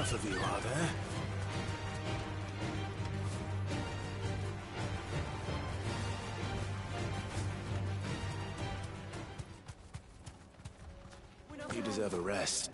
enough of you, are there? You deserve a rest.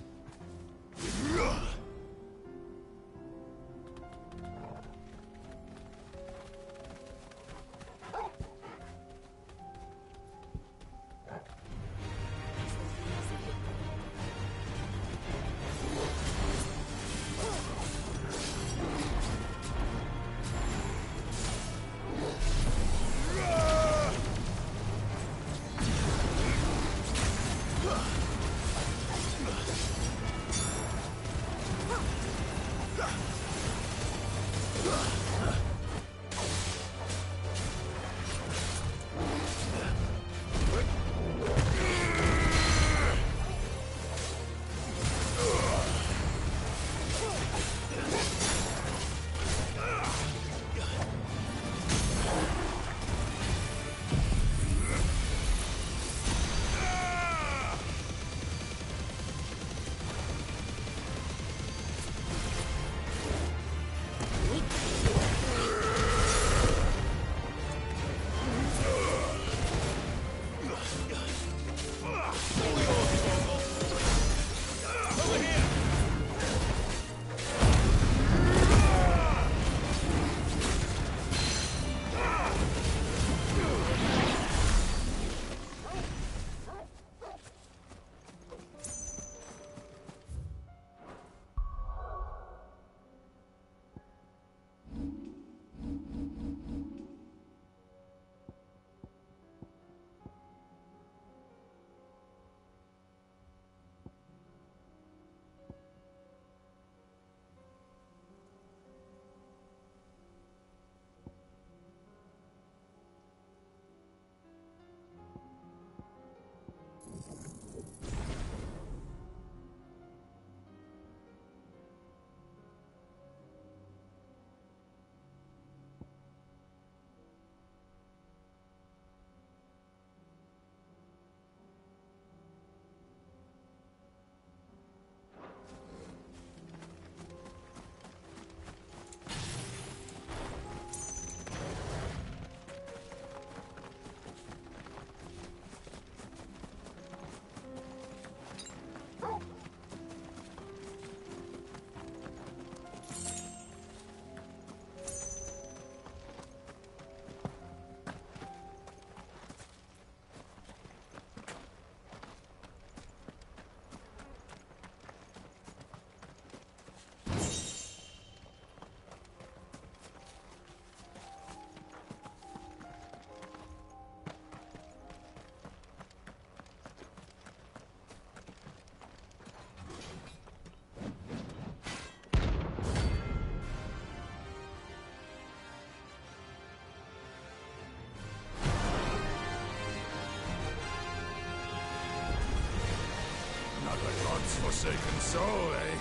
Forsaken soul, eh?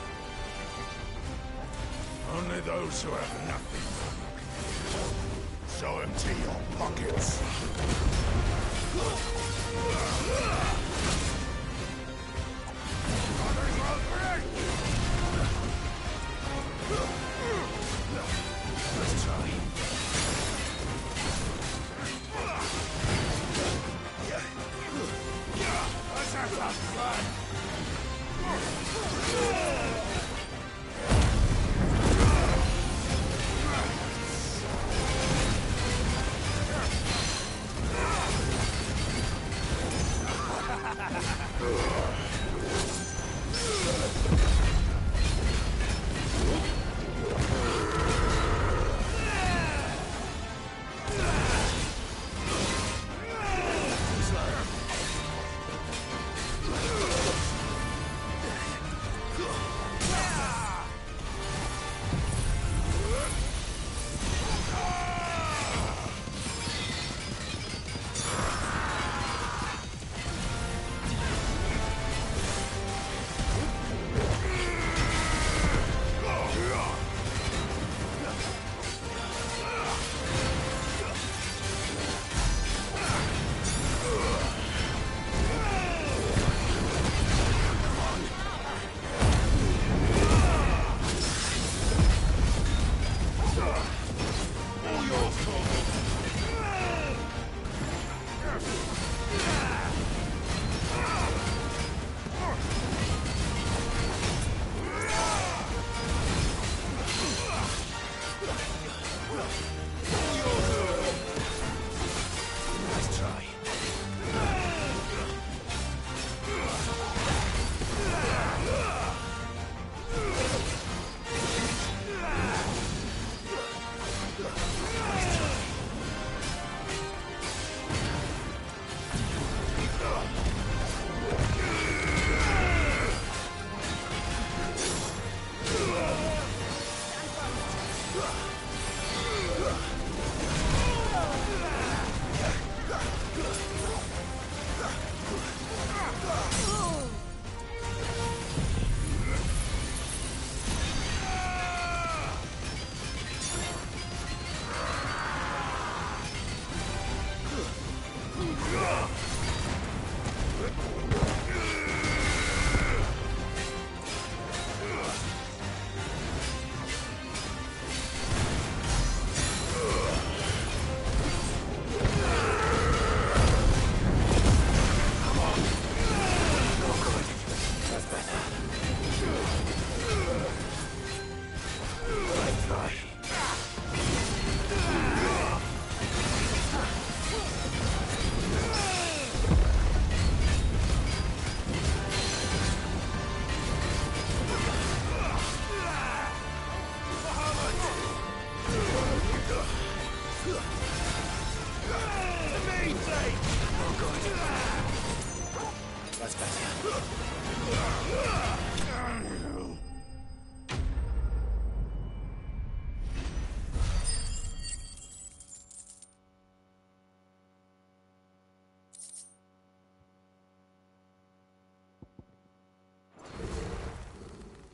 Only those who have nothing. So empty your pockets. Others will break! Let's try. Let's have some fun! That's better.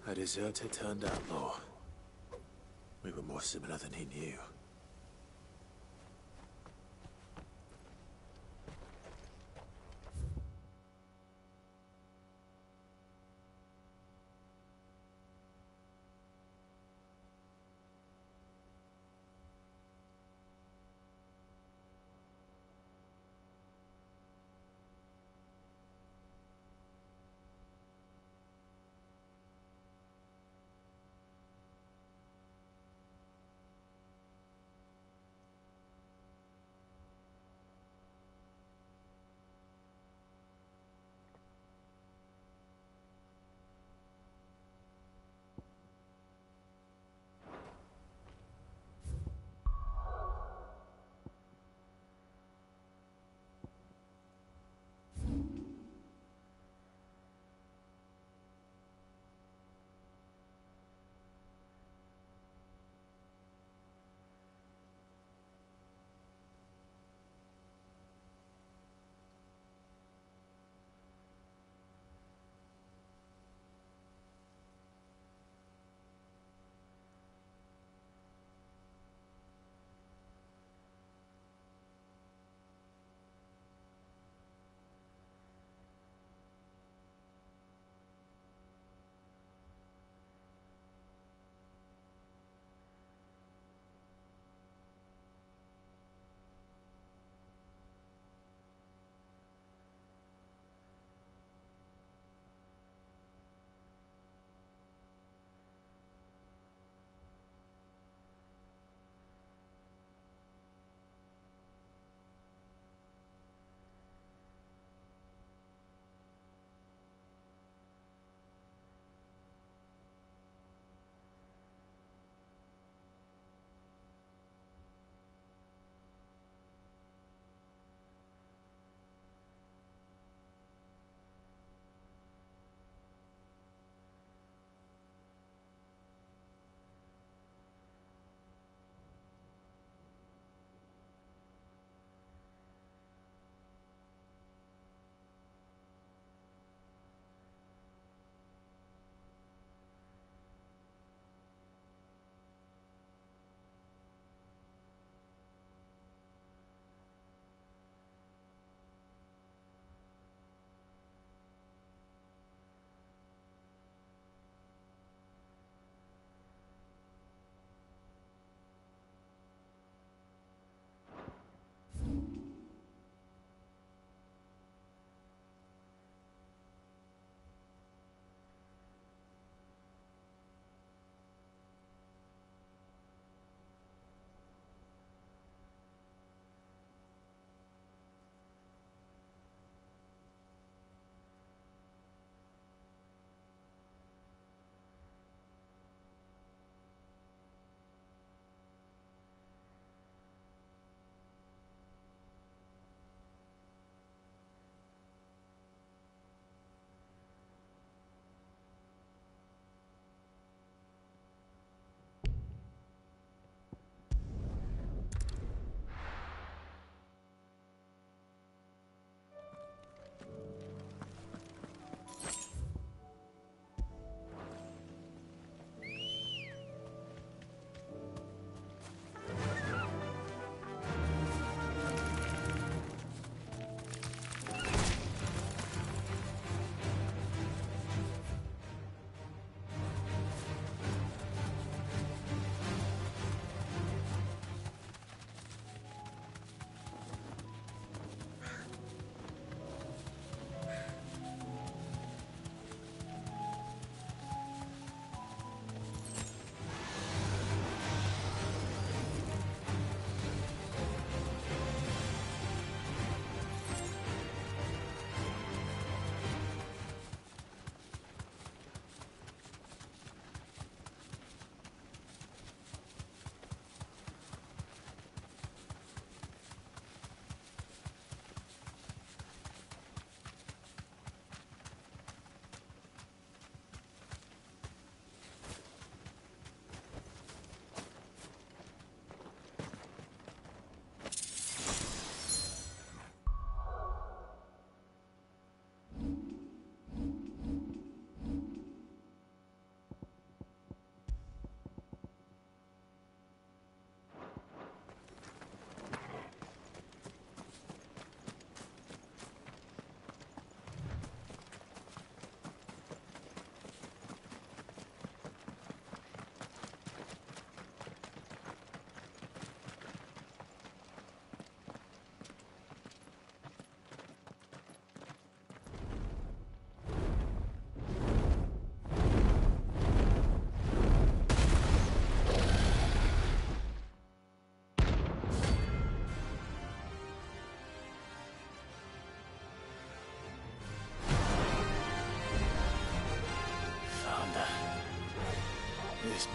A deserter turned outlaw. We were more similar than he knew.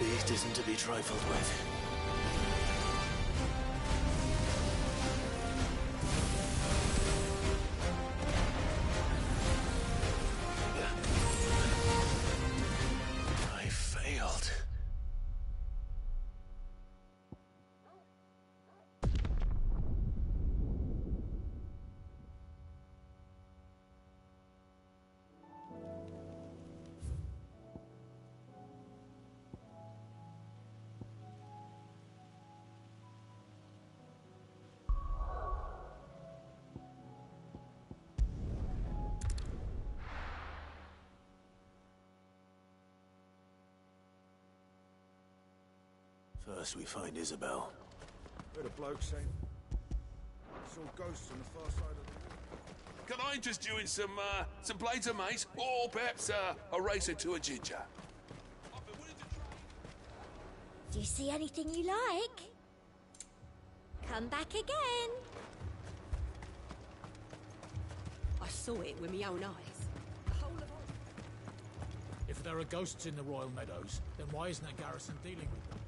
beast isn't to be trifled with. I failed. First we find Isabel. Heard a bloke saying saw ghosts on the far side of the wall. Can I interest you in some blades of mace? Or perhaps a racer to a ginger? I've been willing to try. Do you see anything you like? Come back again. I saw it with my own eyes. The whole of If there are ghosts in the Royal Meadows, then why isn't the garrison dealing with them?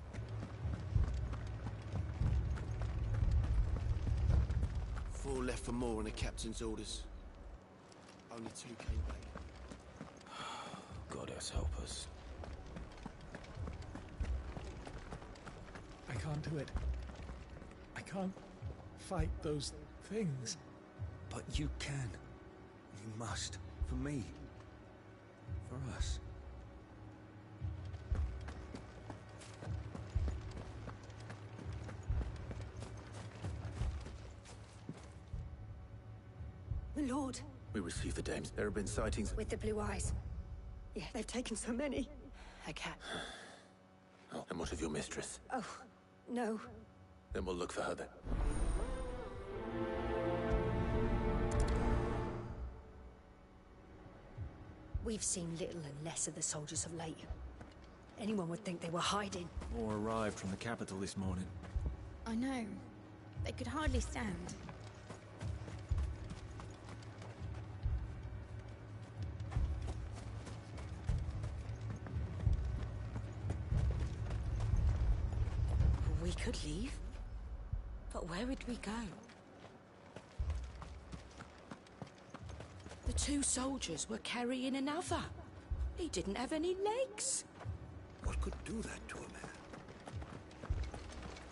4 left for more on the captain's orders. Only 2 came back. Goddess help us. I can't do it. I can't fight those things. But you can. You must. For me. For us. the Lord. We received the dames. There have been sightings. With the blue eyes. Yeah, they've taken so many. A cat. Oh, and what of your mistress? Oh, no. Then we'll look for her then. We've seen little and less of the soldiers of late. Anyone would think they were hiding. More arrived from the capital this morning. I know. They could hardly stand. We could leave. But where would we go? The 2 soldiers were carrying another. He didn't have any legs. What could do that to a man?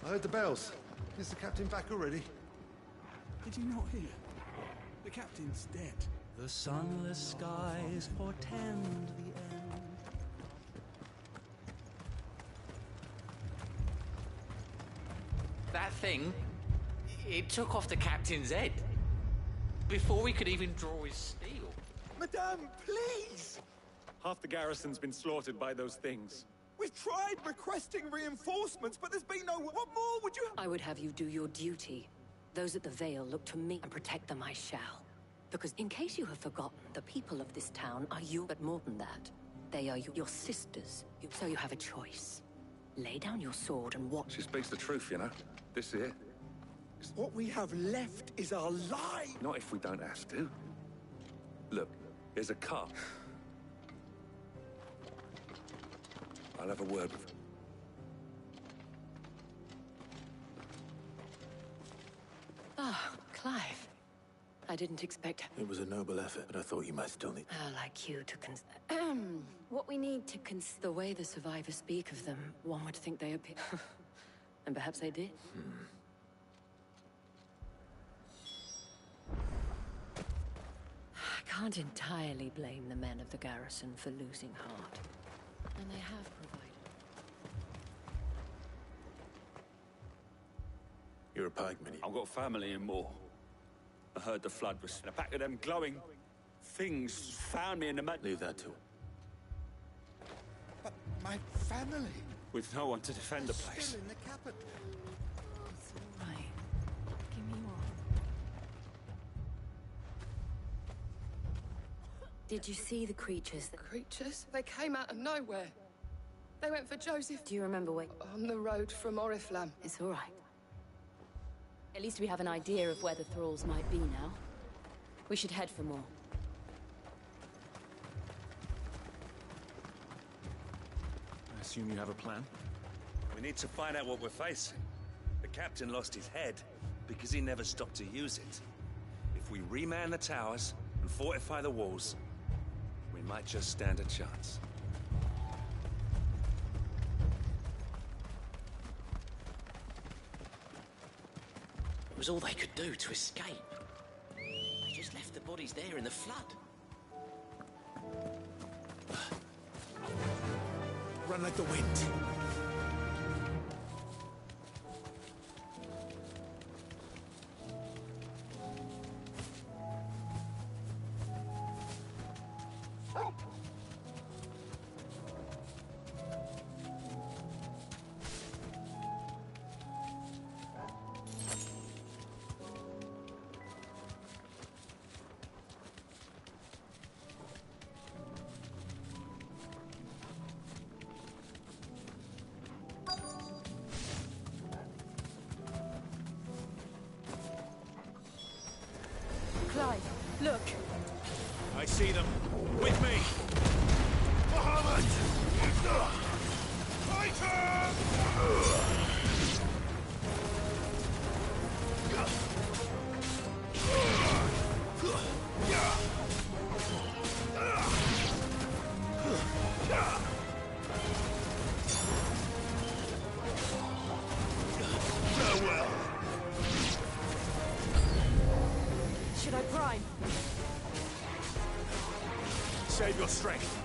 I heard the bells. Is the captain back already? Did you not hear? The captain's dead. The sunless skies portend the end. That thing, it took off the captain's head before we could even draw his steel. Madame, please! Half the garrison's been slaughtered by those things. We've tried requesting reinforcements, but there's been no... What more would you... I would have you do your duty. Those at the Vale look to me, and protect them I shall. Because in case you have forgotten, the people of this town are you, but more than that. They are your sisters. So you have a choice. Lay down your sword and watch. She speaks the truth, you know. This here. What we have left is our lives. Not if we don't have to. Look, here's a car. I'll have a word with him. Ah, Clive. I didn't expect... It was a noble effort, but I thought you might still need... I'd like you to what we need to the way the survivors speak of them, one would think they appear... And perhaps they did. I can't entirely blame the men of the garrison for losing heart. And they have provided. You're a pikeman. I've got family in Moor. I heard the flood was... A pack of them glowing things found me in the mud. Leave that to him. But my family... With no one to defend the place. Still in the capital. It's all right. Give me one. Did you see the creatures? Creatures? They came out of nowhere. They went for Joseph. Do you remember where? On the road from Oriflamme. It's all right. At least we have an idea of where the thralls might be now. We should head for more. assume you have a plan? We need to find out what we're facing. The captain lost his head because he never stopped to use it. If we reman the towers and fortify the walls, we might just stand a chance. It was all they could do to escape. They just left the bodies there in the flood. Run like the wind. Clive, look. I see them. With me. Muhammad! Fighter! Farewell. Should I prime? Save your strength.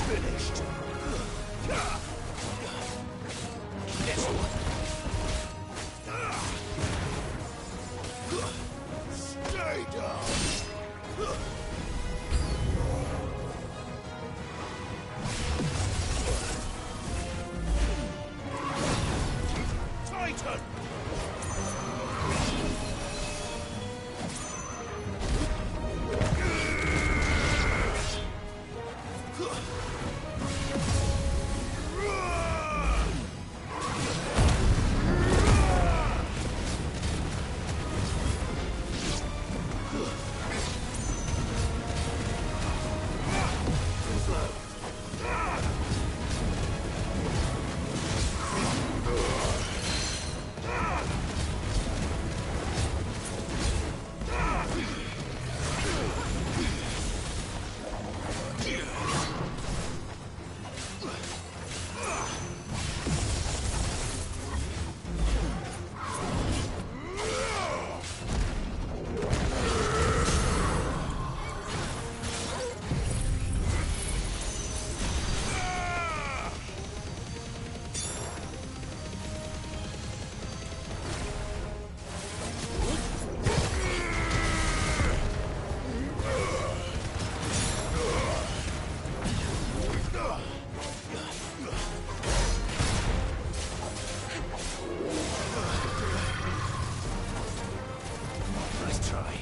Finished. This one. Stay down. Titan. Nice try.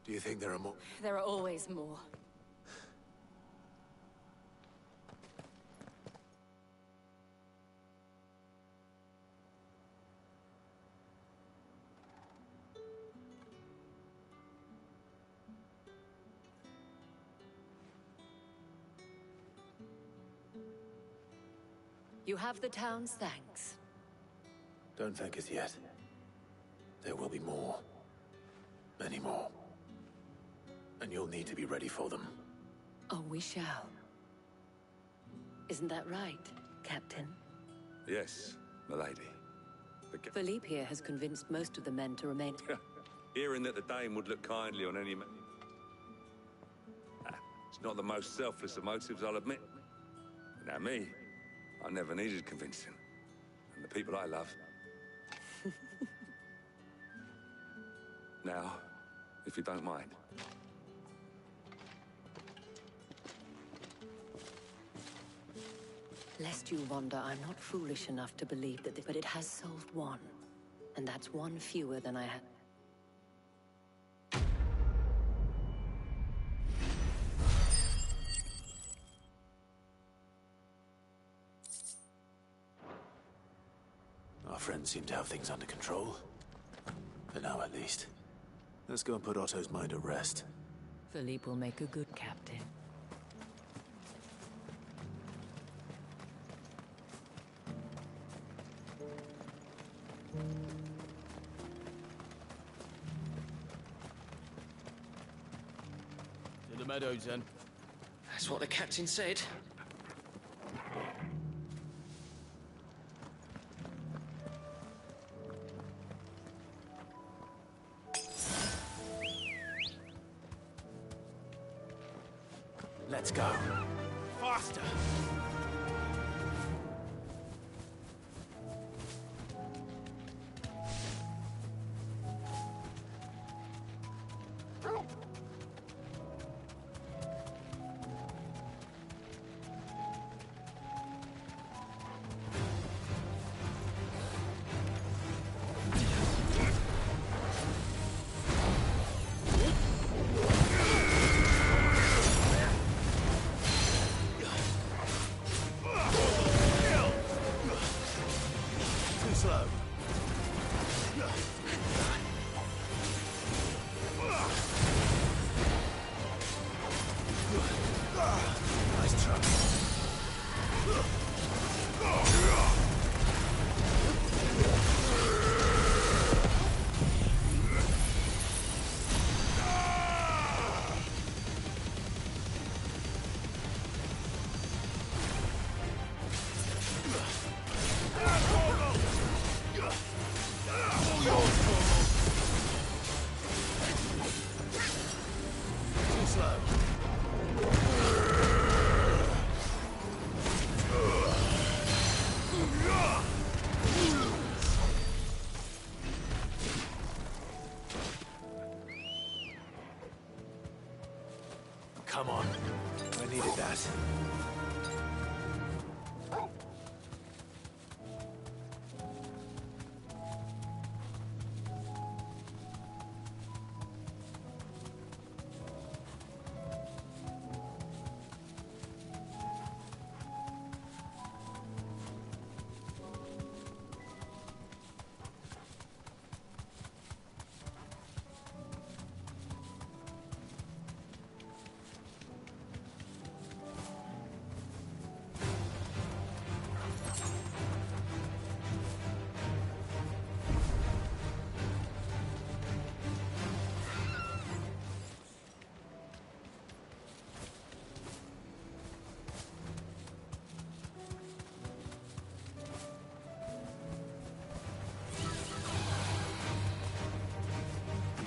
Do you think there are more? There are always more. You have the town's thanks. Don't thank us yet. There will be more. Many more. And you'll need to be ready for them. Oh, we shall. Isn't that right, Captain? Yes, milady. Philippe here has convinced most of the men to remain. Hearing that the Dane would look kindly on any man. It's not the most selfless of motives, I'll admit. Now me, I never needed convincing. and the people I love. Now, if you don't mind. Lest you wonder, I'm not foolish enough to believe that but it has solved one. And that's one fewer than I had. Our friends seem to have things under control. For now, at least. Let's go and put Otto's mind at rest. Philippe will make a good captain. To the meadows, then. That's what the captain said. Let's go. Faster! Come on. I needed that.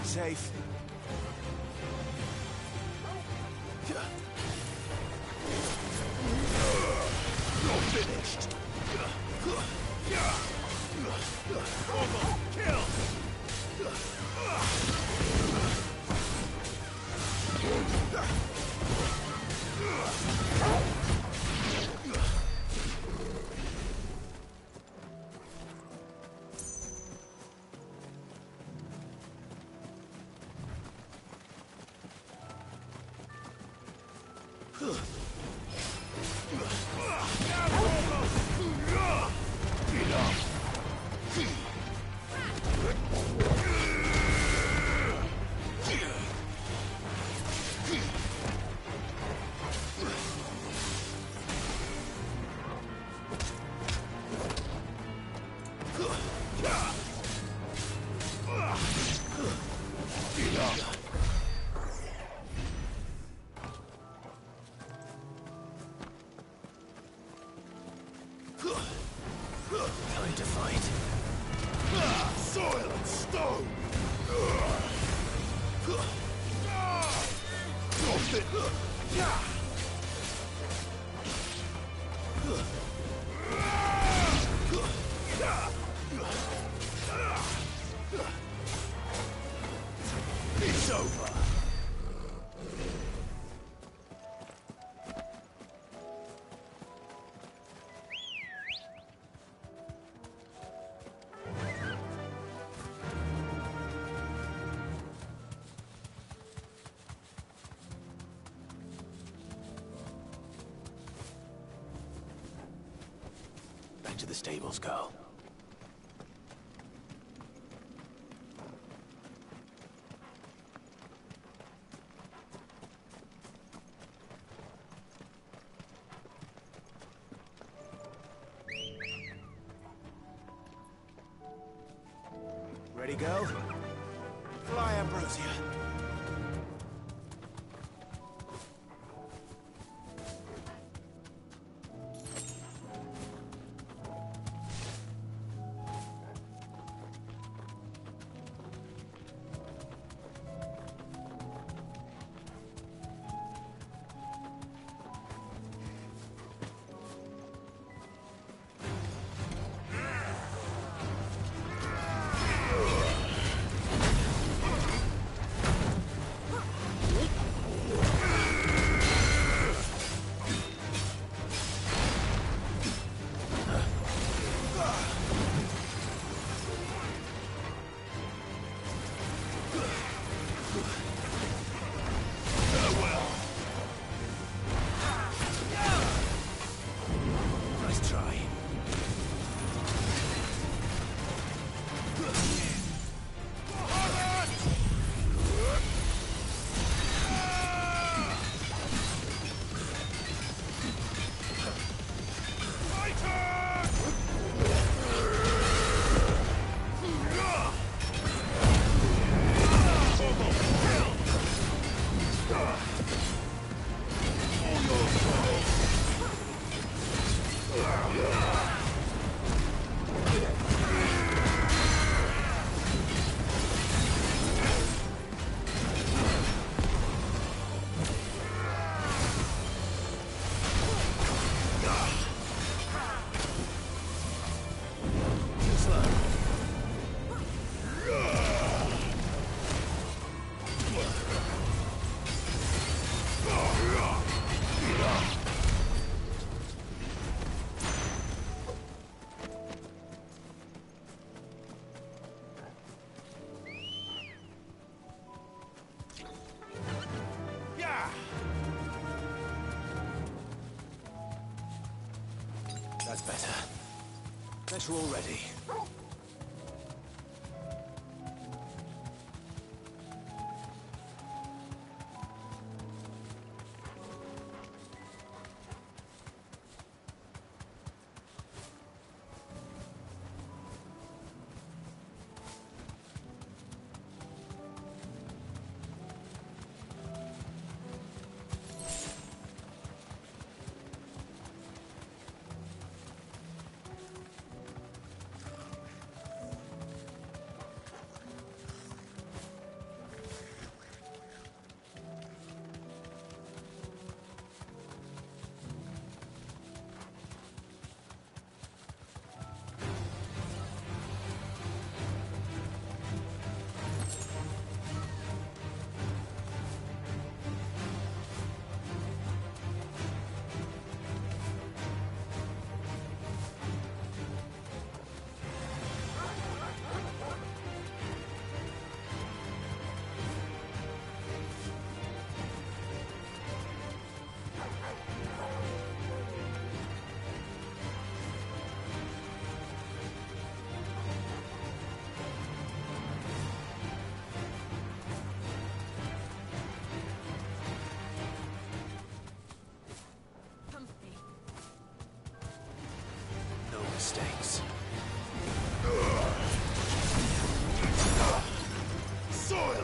Safe. You're finished. Almost kill. Time to fight. Soil and stone. back to the stables, girl. Ready, girl? Fly, Ambrosia. That's better. Bet you're all ready. No mistakes. Soil!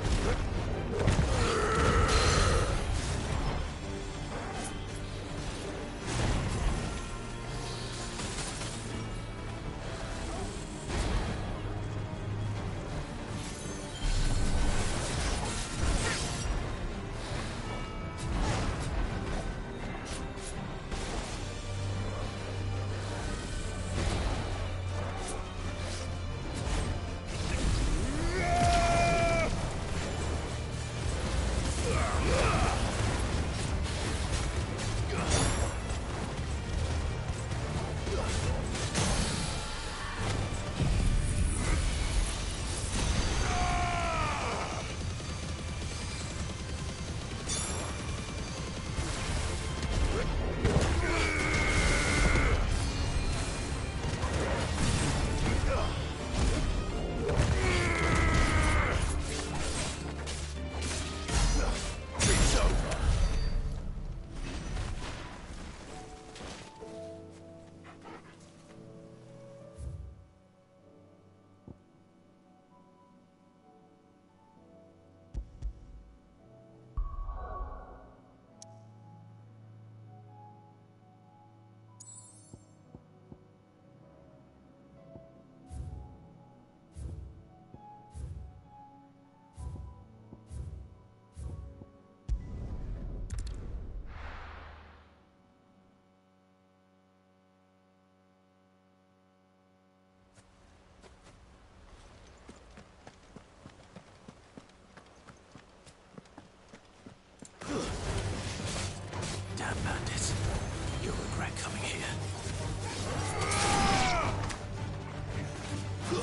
Stay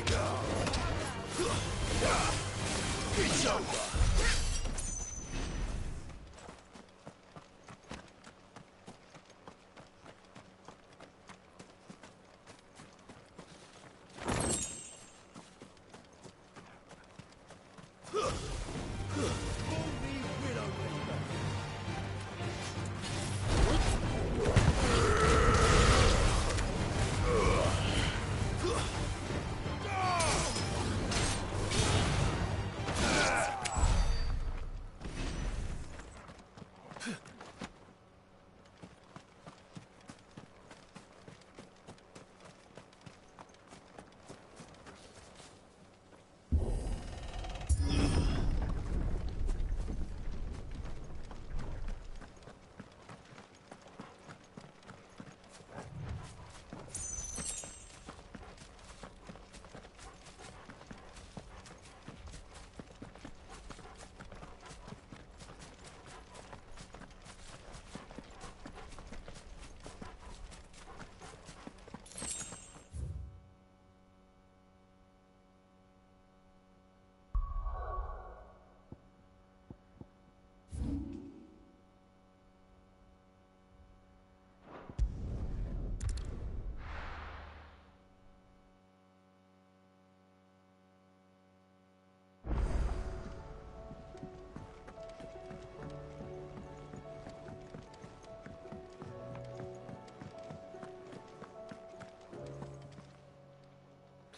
down! It's over!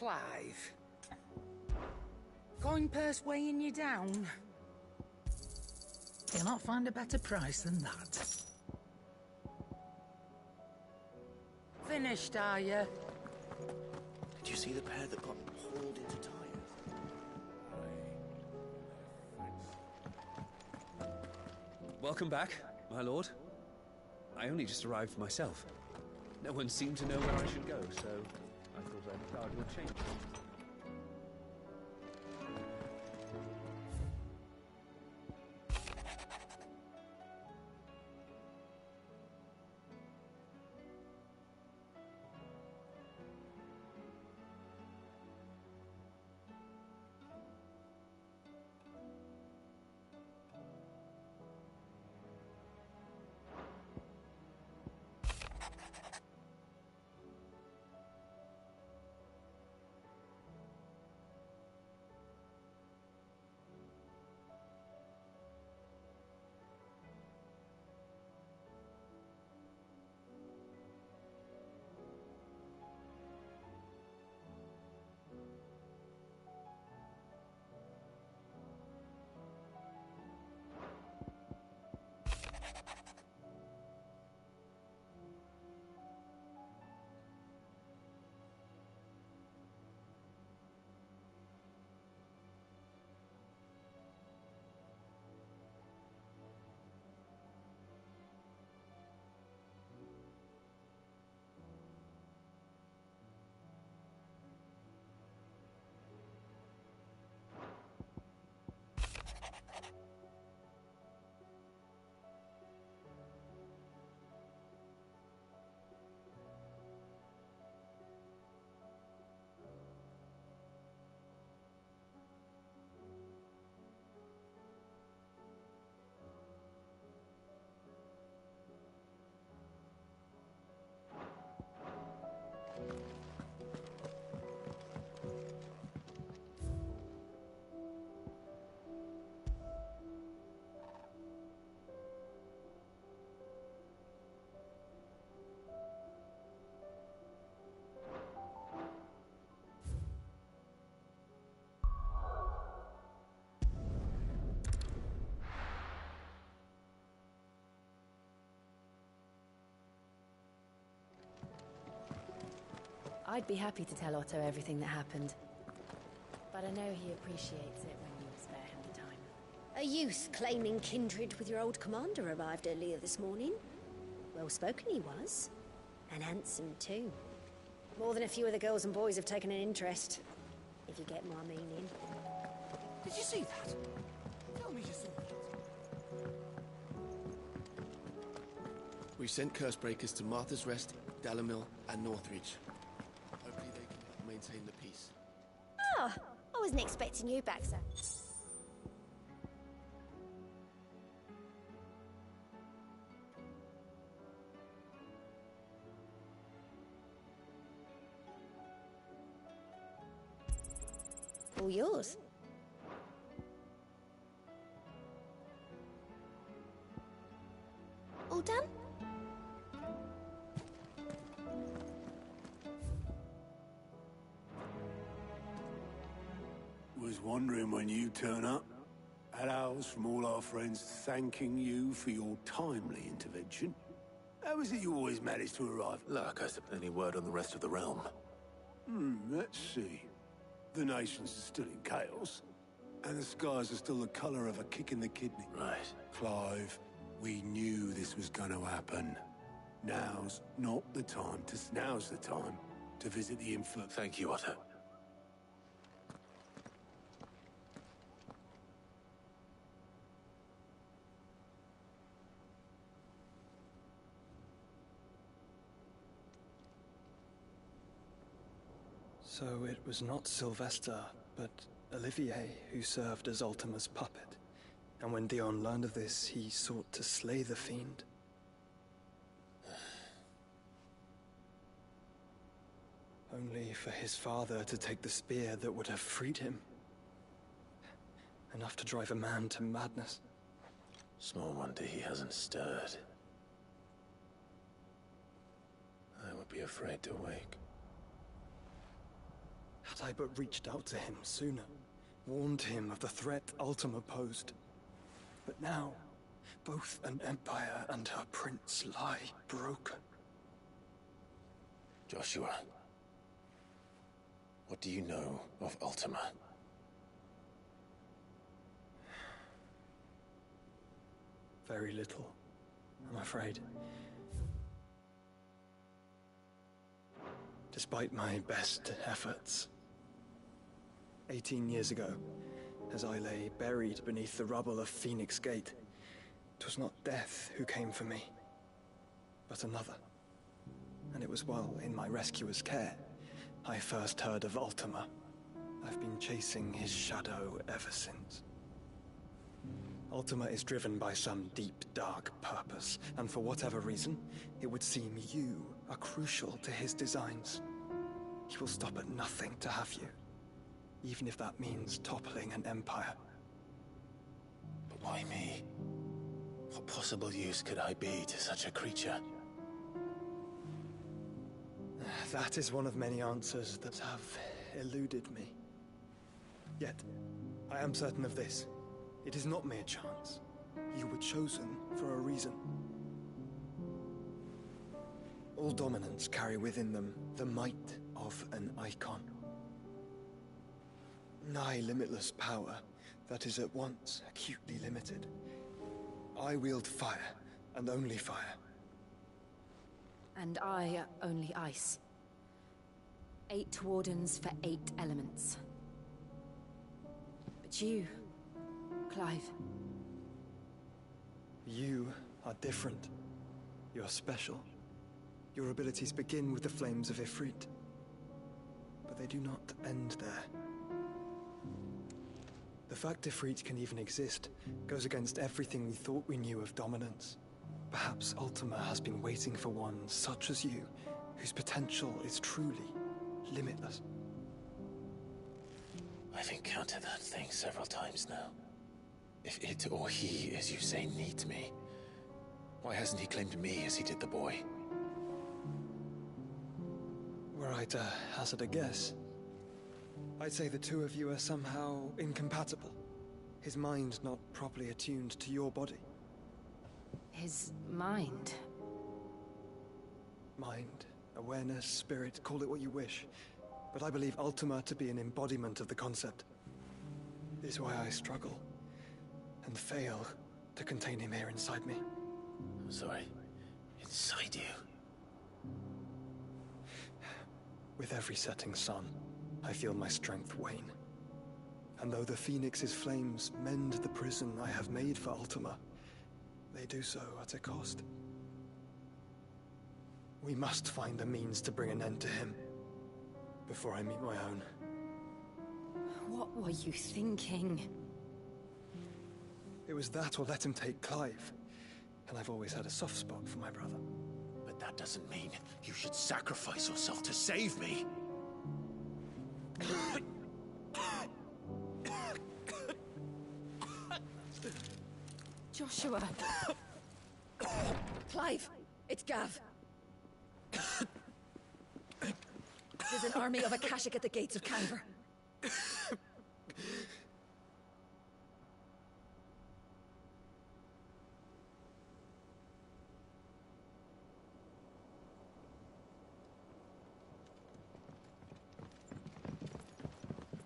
Clive. Coin purse weighing you down? You'll not find a better price than that. Finished, are you? Did you see the pair that got hauled into tires? Welcome back, my lord. I only just arrived myself. No one seemed to know where I should go, so I thought I'd guard your change. I'd be happy to tell Otto everything that happened. But I know he appreciates it when you spare him the time. A youth claiming kindred with your old commander arrived earlier this morning. Well spoken he was. And handsome, too. More than a few of the girls and boys have taken an interest, if you get my meaning. Did you see that? Tell me you saw that. We've sent Cursebreakers to Martha's Rest, Dalamil, and Northridge. Hopefully they can help maintain the peace. Oh, I wasn't expecting you back, sir. All yours. All done? Was wondering when you turn up. Had ours from all our friends thanking you for your timely intervention. How is it you always manage to arrive? Larkus, any word on the rest of the realm? Let's see. The nations are still in chaos, and the skies are still the colour of a kick in the kidney. Right. Clive, we knew this was going to happen. Now's not the time to... Now's the time to visit the infant. Thank you, Otto. So it was not Sylvester, but Olivier who served as Ultima's puppet. And when Dion learned of this, he sought to slay the fiend. Only for his father to take the spear that would have freed him. Enough to drive a man to madness. Small wonder he hasn't stirred. I would be afraid to wake. Had I but reached out to him sooner, warned him of the threat Ultima posed. But now, both an empire and her prince lie broken. Joshua, what do you know of Ultima? Very little, I'm afraid. Despite my best efforts. 18 years ago, as I lay buried beneath the rubble of Phoenix Gate, 'twas not death who came for me, but another. And it was while in my rescuer's care, I first heard of Ultima. I've been chasing his shadow ever since. Ultima is driven by some deep, dark purpose, and for whatever reason, it would seem you are crucial to his designs. He will stop at nothing to have you, even if that means toppling an empire. But why me? What possible use could I be to such a creature? That is one of many answers that have eluded me. Yet, I am certain of this. It is not mere chance. You were chosen for a reason. All dominants carry within them the might of an icon. Nigh limitless power that is at once acutely limited. I wield fire, and only fire. And I only ice. 8 wardens for 8 elements. But you, Clive. You are different. You're special. Your abilities begin with the flames of Ifrit. But they do not end there. The fact Ifrit can even exist goes against everything we thought we knew of dominance. Perhaps Ultima has been waiting for one such as you, whose potential is truly limitless. I've encountered that thing several times now. If it or he, as you say, needs me, why hasn't he claimed me as he did the boy? Were I to hazard a guess, I'd say the two of you are somehow incompatible. His mind not properly attuned to your body. His mind? Mind, awareness, spirit, call it what you wish. But I believe Ultima to be an embodiment of the concept. This is why I struggle and fail to contain him here inside me. I'm sorry. Inside you? With every setting sun, I feel my strength wane. And though the Phoenix's flames mend the prison I have made for Ultima, they do so at a cost. We must find a means to bring an end to him, before I meet my own. What were you thinking? It was that or let him take Clive. And I've always had a soft spot for my brother. But that doesn't mean you should sacrifice yourself to save me. Joshua! Clive! It's Gav! There's an army of Akashic at the gates of Canver.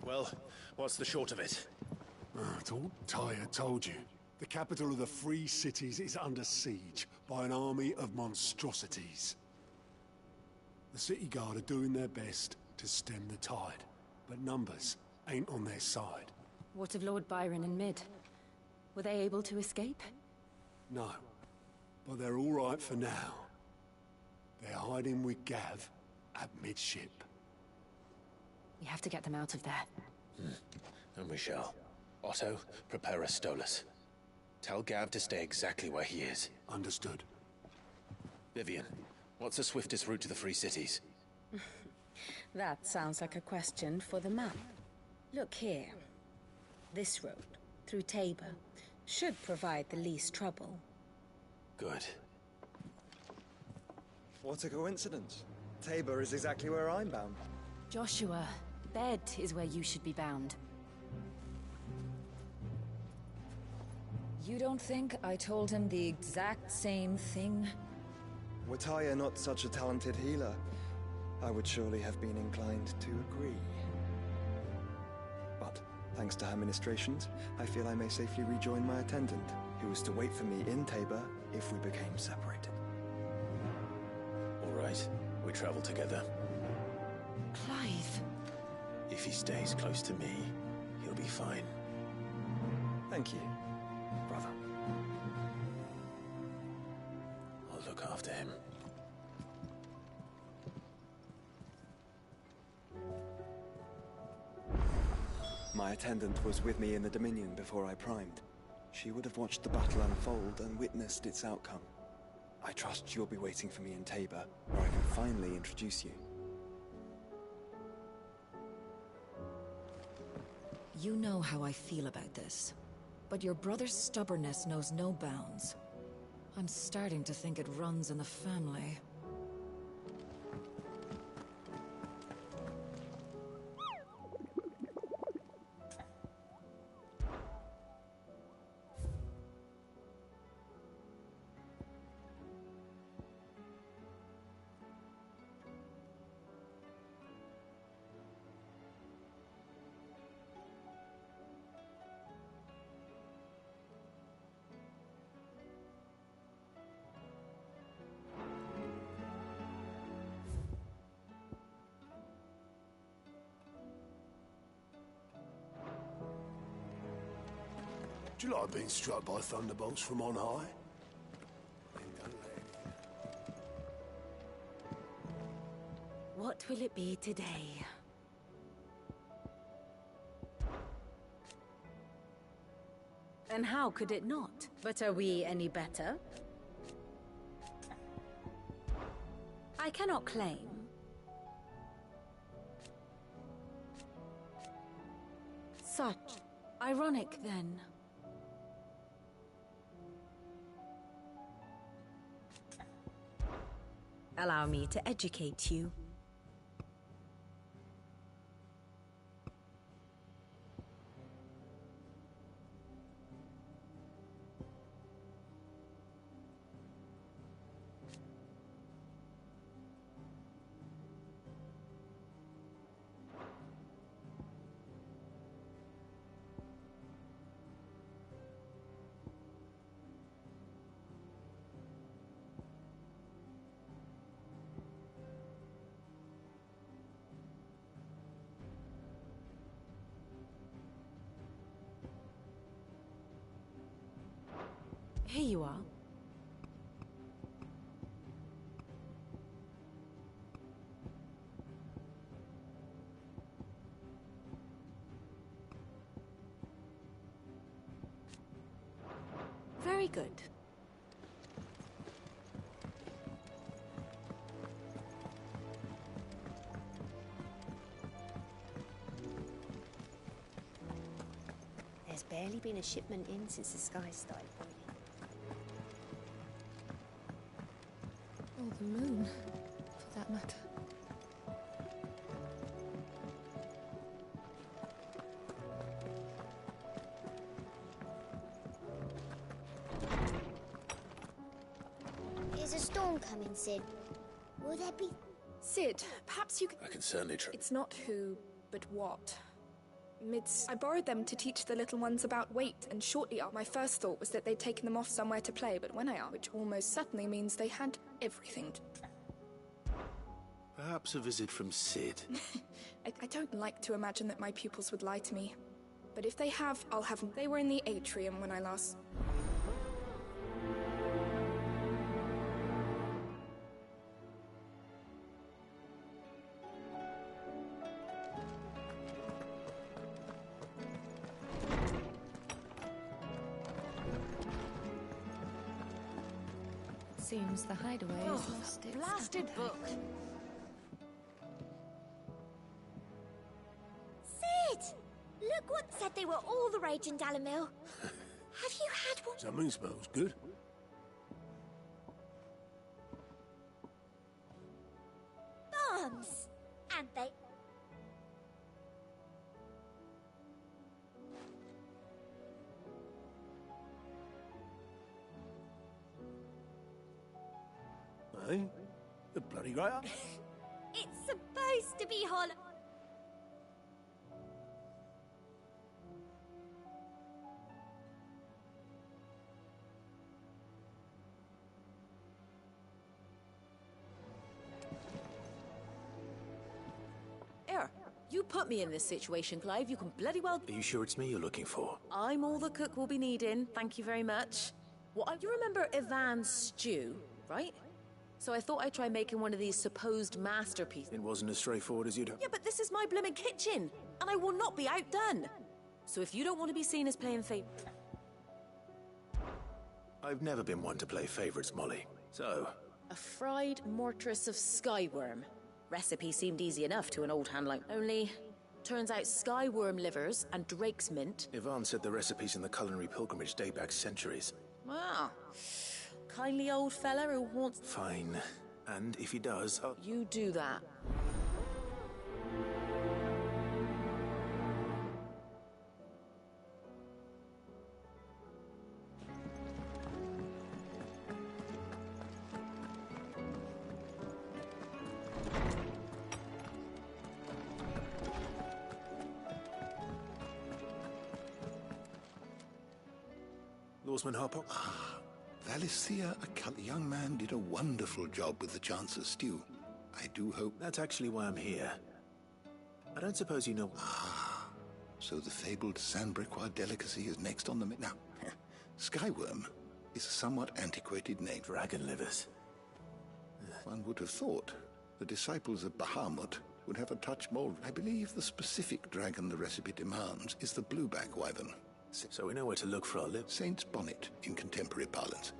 Well, what's the short of it? It's all Tyre told you. The capital of the Free Cities is under siege by an army of monstrosities. The city guard are doing their best to stem the tide, but numbers ain't on their side. What of Lord Byron and Mid? Were they able to escape? No, but they're all right for now. They're hiding with Gav at midship. We have to get them out of there. And we shall. Otto, prepare a Stolas. Tell Gav to stay exactly where he is. Understood. Vivian, what's the swiftest route to the Free Cities? That sounds like a question for the map. Look here. This road, through Tabor, should provide the least trouble. Good. What a coincidence. Tabor is exactly where I'm bound. Joshua, Bed is where you should be bound. You don't think I told him the exact same thing? Were Tyre not such a talented healer, I would surely have been inclined to agree. But, thanks to her ministrations, I feel I may safely rejoin my attendant, who was to wait for me in Tabor if we became separated. All right, we travel together. Clive! If he stays close to me, he'll be fine. Thank you, brother. I'll look after him. My attendant was with me in the Dominion before I primed. She would have watched the battle unfold and witnessed its outcome. I trust you'll be waiting for me in Tabor, where I can finally introduce you. You know how I feel about this, but your brother's stubbornness knows no bounds. I'm starting to think it runs in the family. Do you like being struck by thunderbolts from on high? What will it be today? And how could it not? But are we any better? I cannot claim. Such ironic, then. Allow me to educate you. Here you are. Very good. There's barely been a shipment in since the sky started boiling. Or the moon, for that matter. Is a storm coming, Sid? Will there be... Sid, perhaps you could... I can certainly try. It's not who, but what. I borrowed them to teach the little ones about weight, and shortly after, my first thought was that they'd taken them off somewhere to play, but when I asked, which almost certainly means they had everything. Perhaps a visit from Sid. I don't like to imagine that my pupils would lie to me. But if they have, I'll have them. They were in the atrium when I last... Seems the hideaway is lost its Blasted book. Sid! Look what said they were all the rage in Dalamil. Have you had one? Something smells good. Bombs! And they... Eh? The bloody great. It's supposed to be hollow. Here, you put me in this situation, Clive. You can bloody well... Are you sure it's me you're looking for? I'm all the cook will be needing. Thank you very much. You remember Ivan's stew, right? So I thought I'd try making one of these supposed masterpieces. It wasn't as straightforward as you'd... Yeah, but this is my blooming kitchen, and I will not be outdone. So if you don't want to be seen as playing favourites... I've never been one to play favourites, Molly. So... A fried mortress of skyworm. Recipe seemed easy enough to an old hand like... Only... Turns out skyworm livers and drake's mint... Ivan said the recipes in the culinary pilgrimage date back centuries. Wow. Kindly old fella who wants... Fine. And if he does, I'll... You do that. Lawsman Harpo? Valicia, a young man, did a wonderful job with the Chance's stew. I do hope... That's actually why I'm here. I don't suppose you know... So the fabled Sanbriquois delicacy is next on the menu. Now, Skyworm is a somewhat antiquated name. Dragon livers. One would have thought the disciples of Bahamut would have a touch more... I believe the specific dragon the recipe demands is the blueback wyvern. So we know where to look for our lips. Saint's bonnet, in contemporary parlance.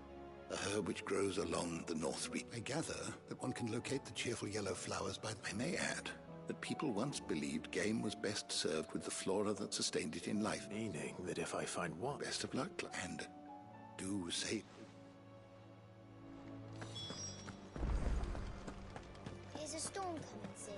A herb which grows along the North Reach. I gather that one can locate the cheerful yellow flowers by... I may add that people once believed game was best served with the flora that sustained it in life. Meaning that if I find one... Best of luck, and do say... Is a storm coming, Sid?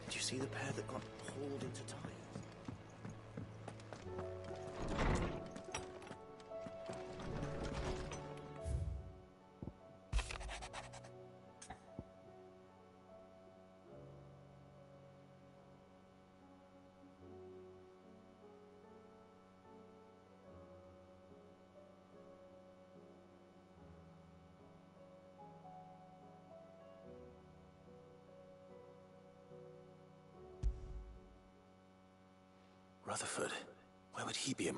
Did you see the pair that got hauled into tires? Rutherford. Where would he be?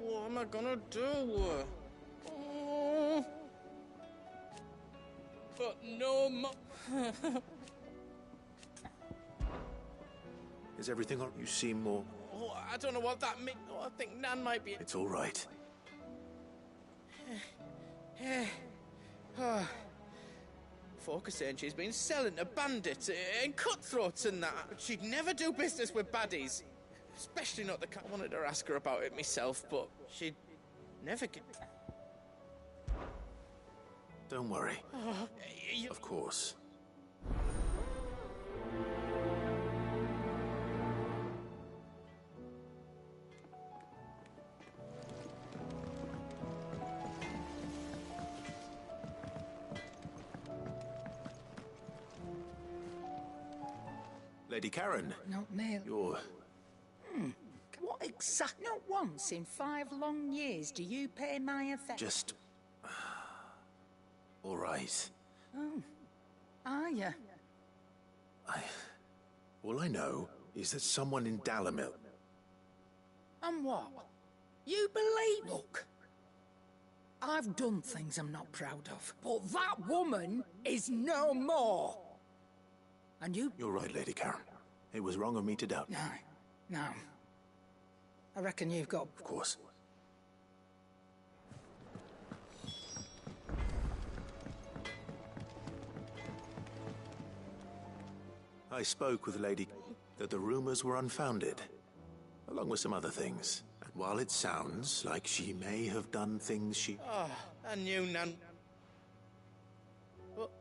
What am I gonna do? Oh. But no more. Is everything all right? You seem more... Oh, I don't know what that means. Oh, I think Nan might be... It's all right. Folk are saying she's been selling to bandits and cutthroats and that. But she'd never do business with baddies. Especially not the kind. I wanted to ask her about it myself, but she'd never get... Don't worry. Of course. Lady Karen. Not Neil. You're... What exact? Not once in 5 long years do you pay my affection. Just... all right. Oh. Are you? All I know is that someone in Dalamil... And what? You believe... Look. I've done things I'm not proud of. But that woman is no more. And you... You're right, Lady Karen. It was wrong of me to doubt. No. I reckon you've got... Of course. I spoke with Lady... that the rumors were unfounded, along with some other things. And while it sounds like she may have done things she... Oh, I knew Nan... But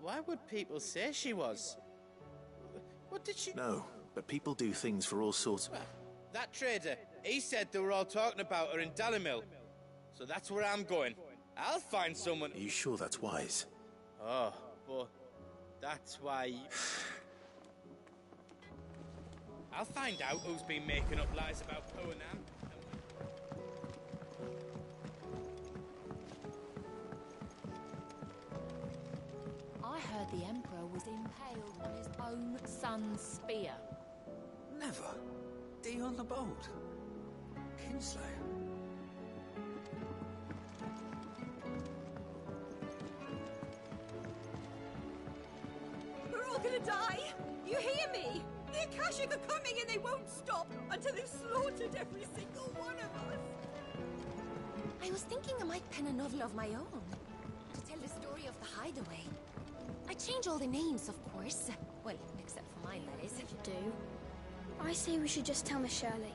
why would people say she was? What did she... No, but people do things for all sorts of... Well, that trader, he said they were all talking about her in Dalamil. So that's where I'm going. I'll find someone... Are you sure that's wise? Oh, but that's why... I'll find out who's been making up lies about poor Nan. I heard the Emperor was impaled on his own son's spear. Never. Dion the Bold. Kinslayer. We're all gonna die! You hear me? The Akashic are coming and they won't stop until they've slaughtered every single one of us! I was thinking I might pen a novel of my own to tell the story of the hideaway. I change all the names, of course. Well, except for mine, that is. Do. I say we should just tell Miss Shirley.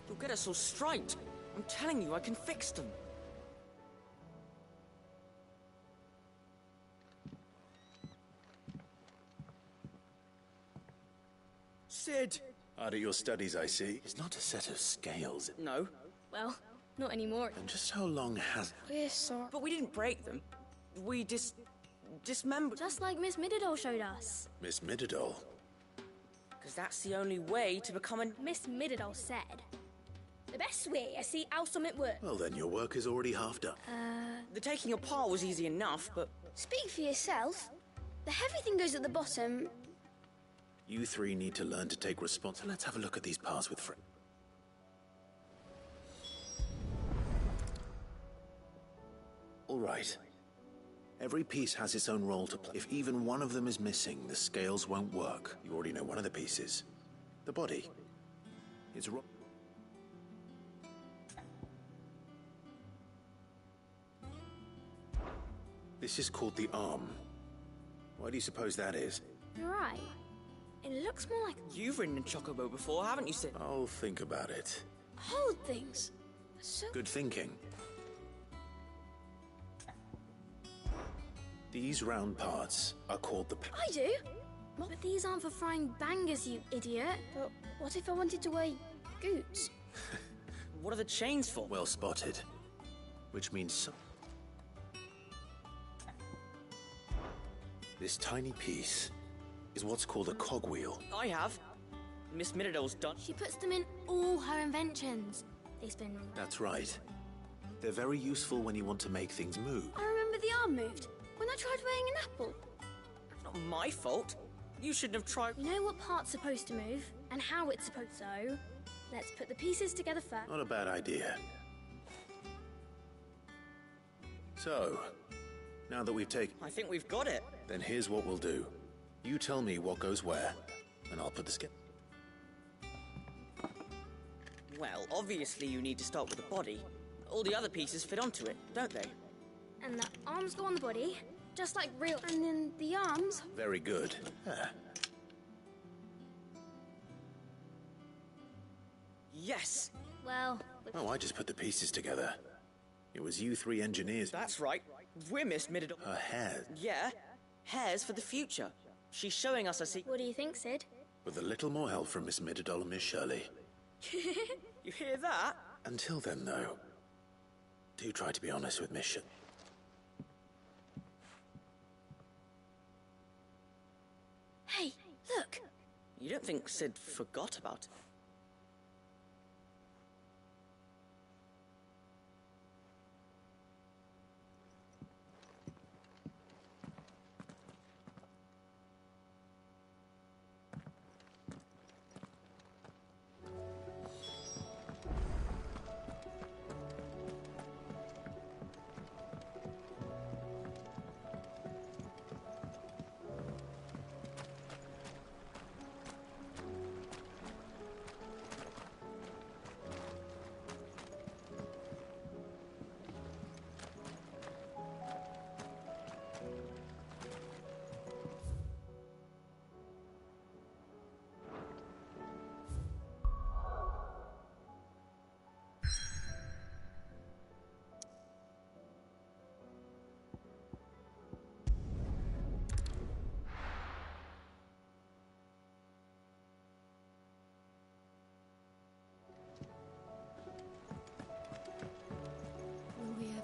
You'll get us all straight. I'm telling you, I can fix them. Sid! Out of your studies, I see. It's not a set of scales. No. Well, not anymore. And just how long has... We're sorry. But we didn't break them. We dismembered... Just like Miss Mididol showed us. Miss Mididol? Because that's the only way to become a... Miss Mididol said, the best way I see how something works. Well, then your work is already half done. The taking apart was easy enough, but... Speak for yourself. The heavy thing goes at the bottom. You three need to learn to take responsibility. Let's have a look at these parts with friends. All right. Every piece has its own role to play. If even one of them is missing, the scales won't work. You already know one of the pieces. The body. It's wrong. This is called the arm. Why do you suppose that is? You're right. It looks more like... You've ridden a chocobo before, haven't you, Sid? I'll think about it. Hold things. So... Good thinking. These round parts are called the... I do. But these aren't for frying bangers, you idiot. But what if I wanted to weigh goots? What are the chains for? Well spotted. Which means... This tiny piece is what's called a cogwheel. I have. Miss Miradol's done. She puts them in all her inventions. They spin. That's right. They're very useful when you want to make things move. I remember the arm moved when I tried weighing an apple. It's not my fault. You shouldn't have tried. You know what part's supposed to move and how it's supposed to. So, let's put the pieces together first. Not a bad idea. So, now that we've taken... I think we've got it. Then here's what we'll do. You tell me what goes where, and I'll put the skip. Well, obviously you need to start with the body. All the other pieces fit onto it, don't they? And the arms go on the body, just like real. And then the arms... Very good. Yes! Well... Oh, I just put the pieces together. It was you three engineers. That's right. We're Miss Miradol. Her hair. Yeah. Hair's for the future. She's showing us a secret. What do you think, Sid? With a little more help from Miss Miradol and Miss Shirley. You hear that? Until then, though, do try to be honest with Miss Hey, look! You don't think Sid forgot about it?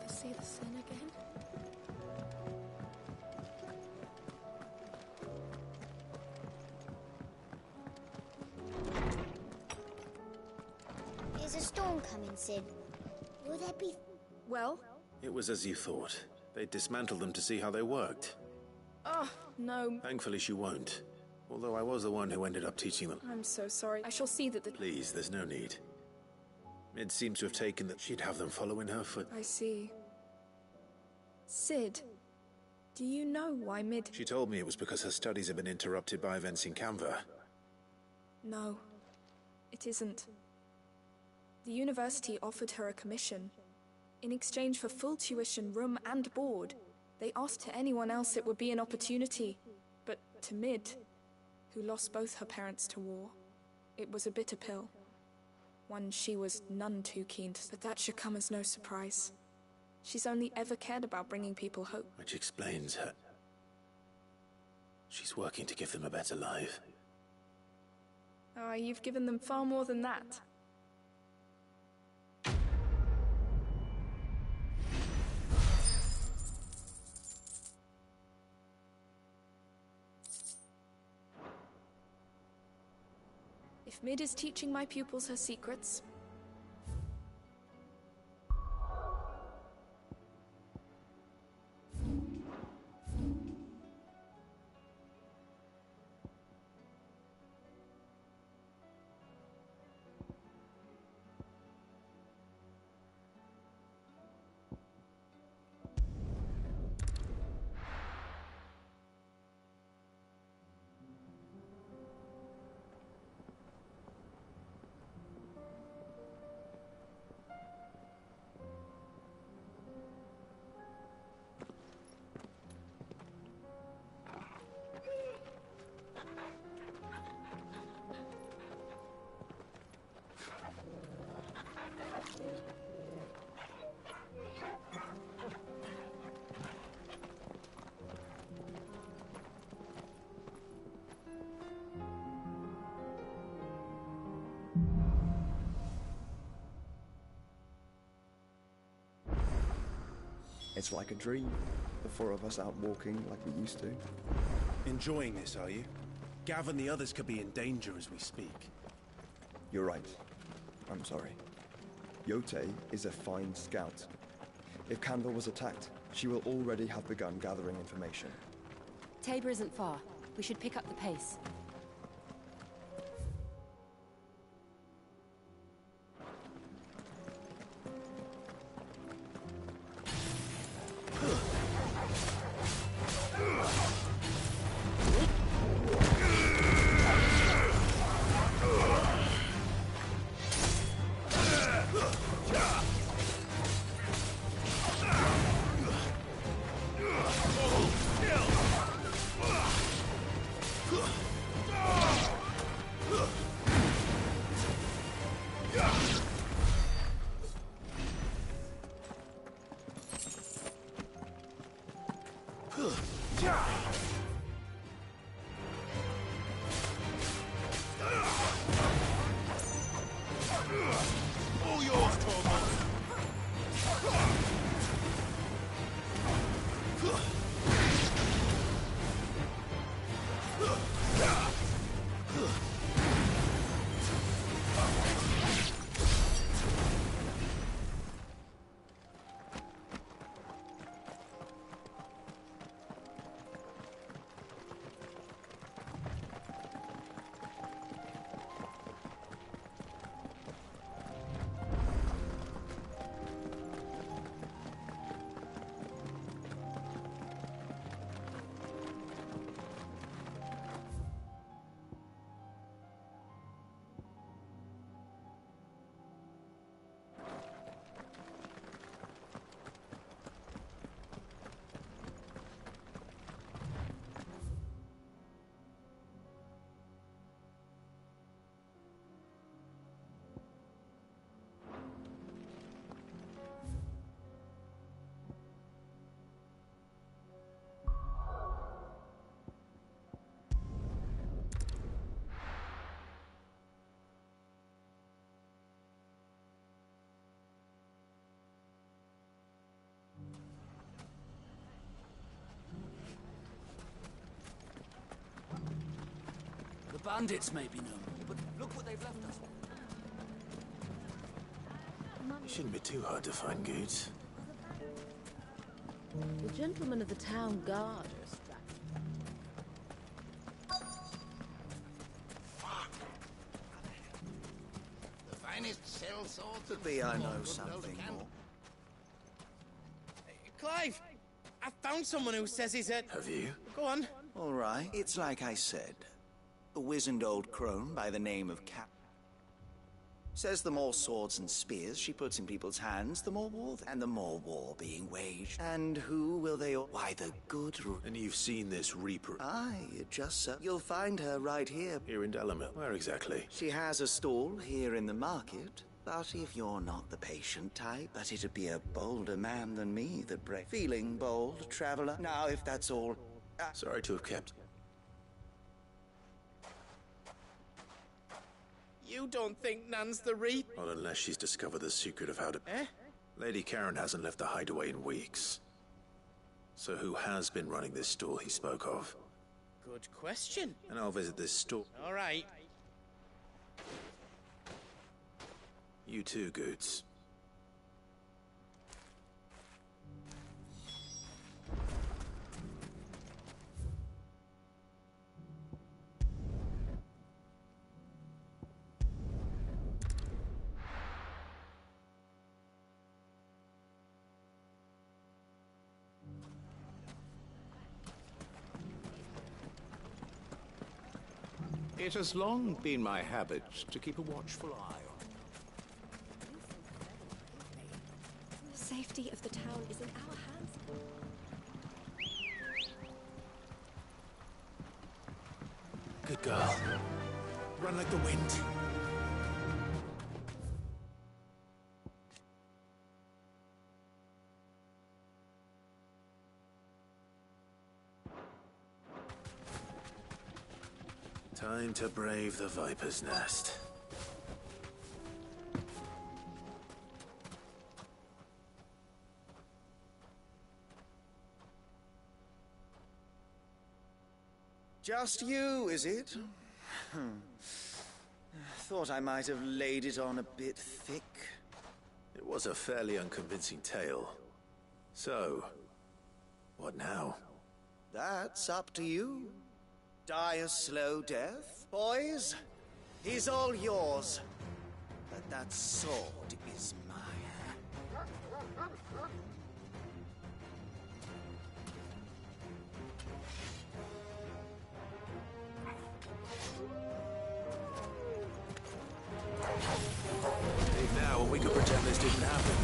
See the sun again? There's a storm coming, Sid. Will there be... Well? It was as you thought. They dismantled them to see how they worked. Oh, no. Thankfully she won't. Although I was the one who ended up teaching them. I'm so sorry. I shall see that the... Please, there's no need. Mid seems to have taken that she'd have them follow in her foot. I see. Sid, do you know why Mid... She told me it was because her studies have been interrupted by events in Canva. No, it isn't. The university offered her a commission. In exchange for full tuition, room and board, they asked to anyone else it would be an opportunity. But to Mid, who lost both her parents to war, it was a bitter pill. One she was none too keen to... But that should come as no surprise. She's only ever cared about bringing people hope. Which explains her. She's working to give them a better life. Ah, you've given them far more than that. If Mid is teaching my pupils her secrets, It's like a dream. The four of us out walking like we used to. Enjoying this, are you? Gav and the others could be in danger as we speak. You're right. I'm sorry. Yote is a fine scout. If Candle was attacked, she will already have begun gathering information. Tabor isn't far. We should pick up the pace. All yours, Tormund. Bandits may be no more, but look what they've left us. It shouldn't be too hard to find goods. The gentlemen of the town guard are strapped. The finest cell swords. Could be I know something more. Clive! I found someone who says he's a... Have you? Go on. All right. It's like I said. A wizened old crone by the name of Cap. Says the more swords and spears she puts in people's hands, the more war, and the more war being waged. And who will they all... Why, the good... And you've seen this Reaper? Aye, just so. You'll find her right here. Here in Delamere. Where exactly? She has a stall here in the market. But if you're not the patient type, but it'd be a bolder man than me that break. Feeling bold, traveler? Now, if that's all... Sorry to have kept... You don't think Nan's the Reaper? Not unless she's discovered the secret of how to... Eh? Lady Karen hasn't left the hideaway in weeks. So who has been running this stall he spoke of? Good question. And I'll visit this stall. All right. You too, Goots. It has long been my habit to keep a watchful eye on. The safety of the town is in our hands. Good girl. Run like the wind. Time to brave the Viper's Nest. Just you, is it? Thought I might have laid it on a bit thick. It was a fairly unconvincing tale. So, what now? That's up to you. Die a slow death, boys. He's all yours. But that sword is mine. Leave now, and we could pretend this didn't happen.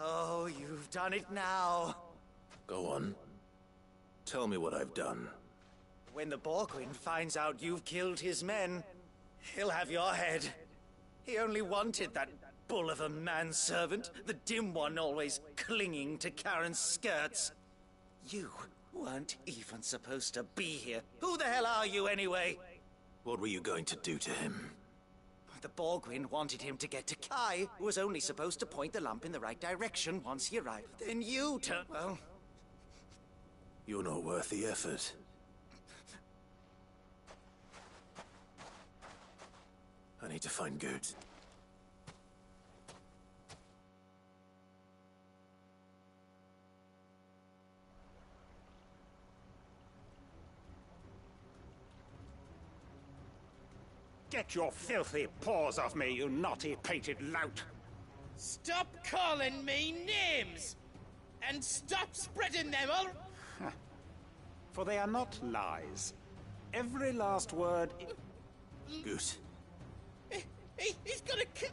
Oh, you've done it now. Go on. Tell me what I've done. When the Borgwyn finds out you've killed his men, he'll have your head. He only wanted that bull of a manservant, the dim one always clinging to Karen's skirts. You weren't even supposed to be here. Who the hell are you anyway? What were you going to do to him? The Borgwyn wanted him to get to Kai, who was only supposed to point the lamp in the right direction once he arrived. Then you turned... well... You're not worth the effort. I need to find Goot. Get your filthy paws off me, you naughty painted lout! Stop calling me names! And stop spreading them all... For they are not lies. Every last word... Goot. He's gonna kill...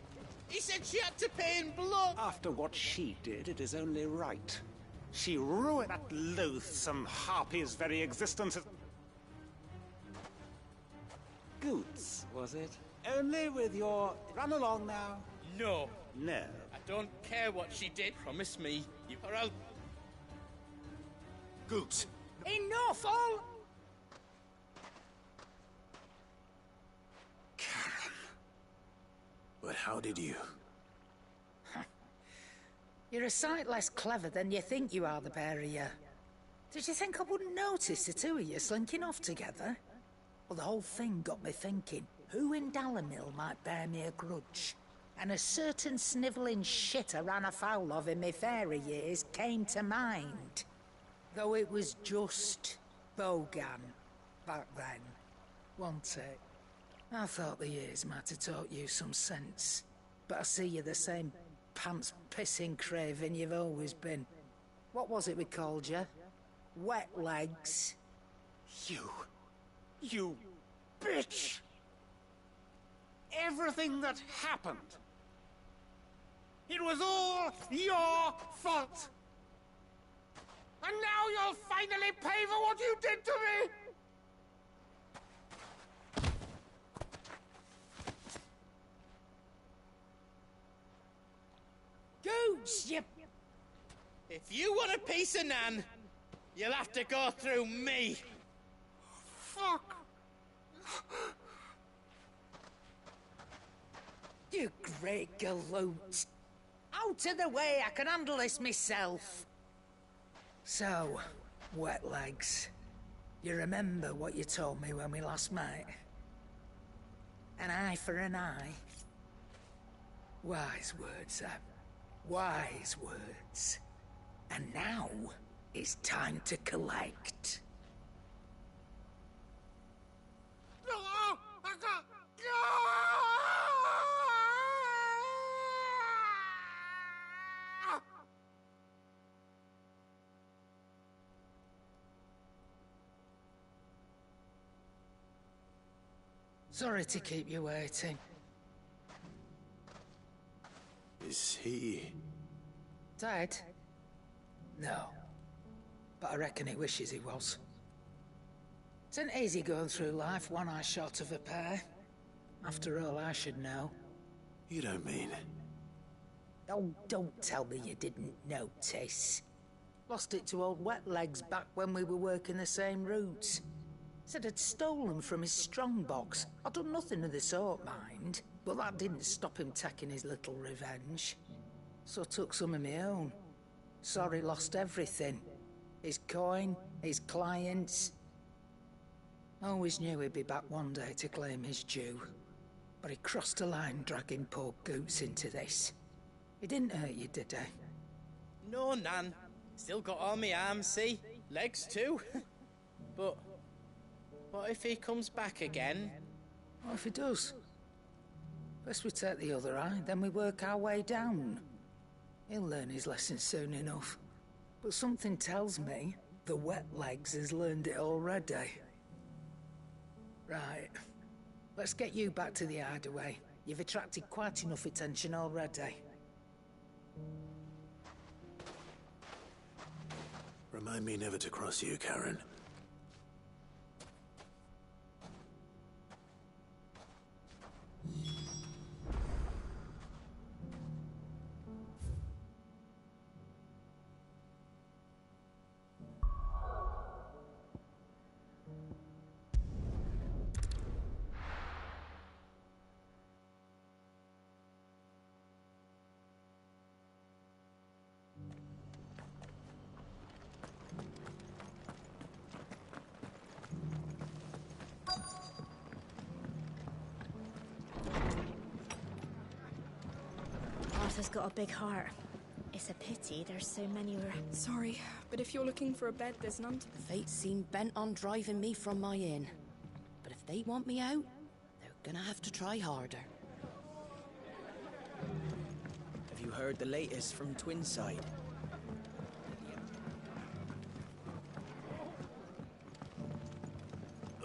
He said she had to pay in blood! After what she did, it is only right. She ruined that loathsome harpy's very existence. Goots, was it? Only with your... Run along now. No. No. I don't care what she did. Promise me, or I'll... Goots. Enough, all! Karen. But how did you? You're a sight less clever than you think you are, the pair of you. Did you think I wouldn't notice the two of you slinking off together? Well, the whole thing got me thinking, who in Dalamil might bear me a grudge? And a certain snivelling shit I ran afoul of in my fairy years came to mind. Though it was just Bogan back then, wasn't it? I thought the years might have taught you some sense, but I see you're the same pants-pissing craven you've always been. What was it we called you? Wet legs? You bitch! Everything that happened, it was all your fault! And now you'll finally pay for what you did to me! roots, you... If you want a piece of Nan, you'll have to go through me. Fuck. You great galoot. Out of the way, I can handle this myself. So, wet legs. You remember what you told me when we last met? An eye for an eye. Wise words, Ab. Wise words. And now, it's time to collect. Sorry to keep you waiting. Is he... Dead? No. But I reckon he wishes he was. It ain't easy going through life one eye short of a pair. After all, I should know. You don't mean... Oh, don't tell me you didn't notice. Lost it to old Wet Legs back when we were working the same routes. Said I'd stolen from his strongbox. I'd done nothing of the sort, mind. But that didn't stop him taking his little revenge. So I took some of my own. Sorry, lost everything. His coin, his clients. Always knew he'd be back one day to claim his due. But he crossed a line dragging poor Goots into this. He didn't hurt you, did he? No, Nan. Still got all my arms, see? Legs too. But what if he comes back again? What if he does? First we take the other eye, then we work our way down. He'll learn his lesson soon enough. But something tells me the Wet Legs has learned it already. Right. Let's get you back to the hideaway. You've attracted quite enough attention already. Remind me never to cross you, Karen. Arthur's got a big heart. It's a pity there's so many around. Sorry, but if you're looking for a bed, there's none to... Fate seem bent on driving me from my inn. But if they want me out, they're gonna have to try harder. Have you heard the latest from Twinside?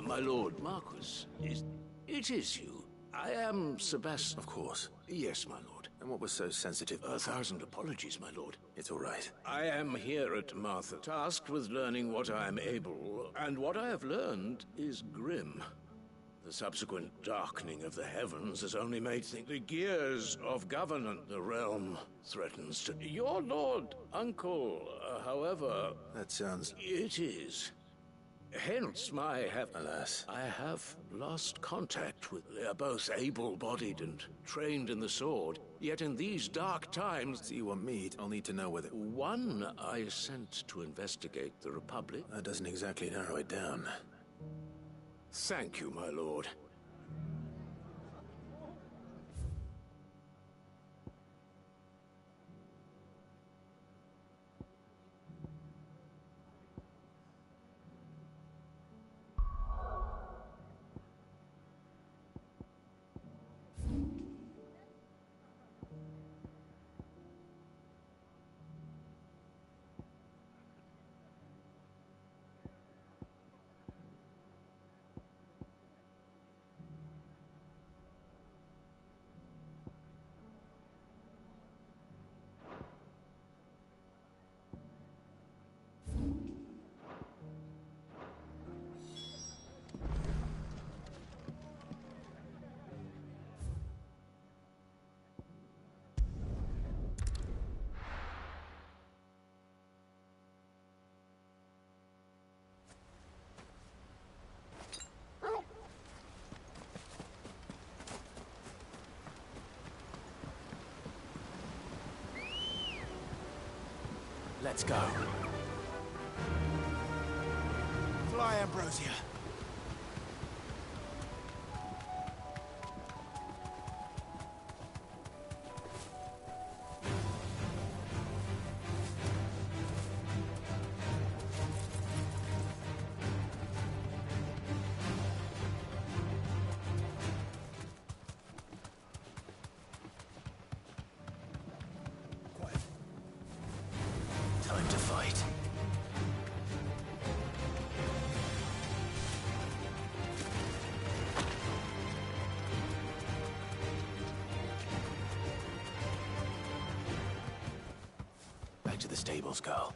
My lord Marquis, it is you. I am Sebastian. Of course. Yes, my lord. And what was so sensitive? 1,000 apologies, my lord. It's all right. I am here at Martha, tasked with learning what I am able, and what I have learned is grim. The subsequent darkening of the heavens has only made the gears of governance. The realm threatens to... Your lord, uncle, however... That sounds... It is. Hence alas, I have lost contact with... They are both able-bodied and trained in the sword. Yet in these dark times... So you want me? I'll need to know whether... One I sent to investigate the Republic. That doesn't exactly narrow it down. Thank you, my lord. Let's go. Fly, Ambrosia. Time to fight. Back to the stables, girl.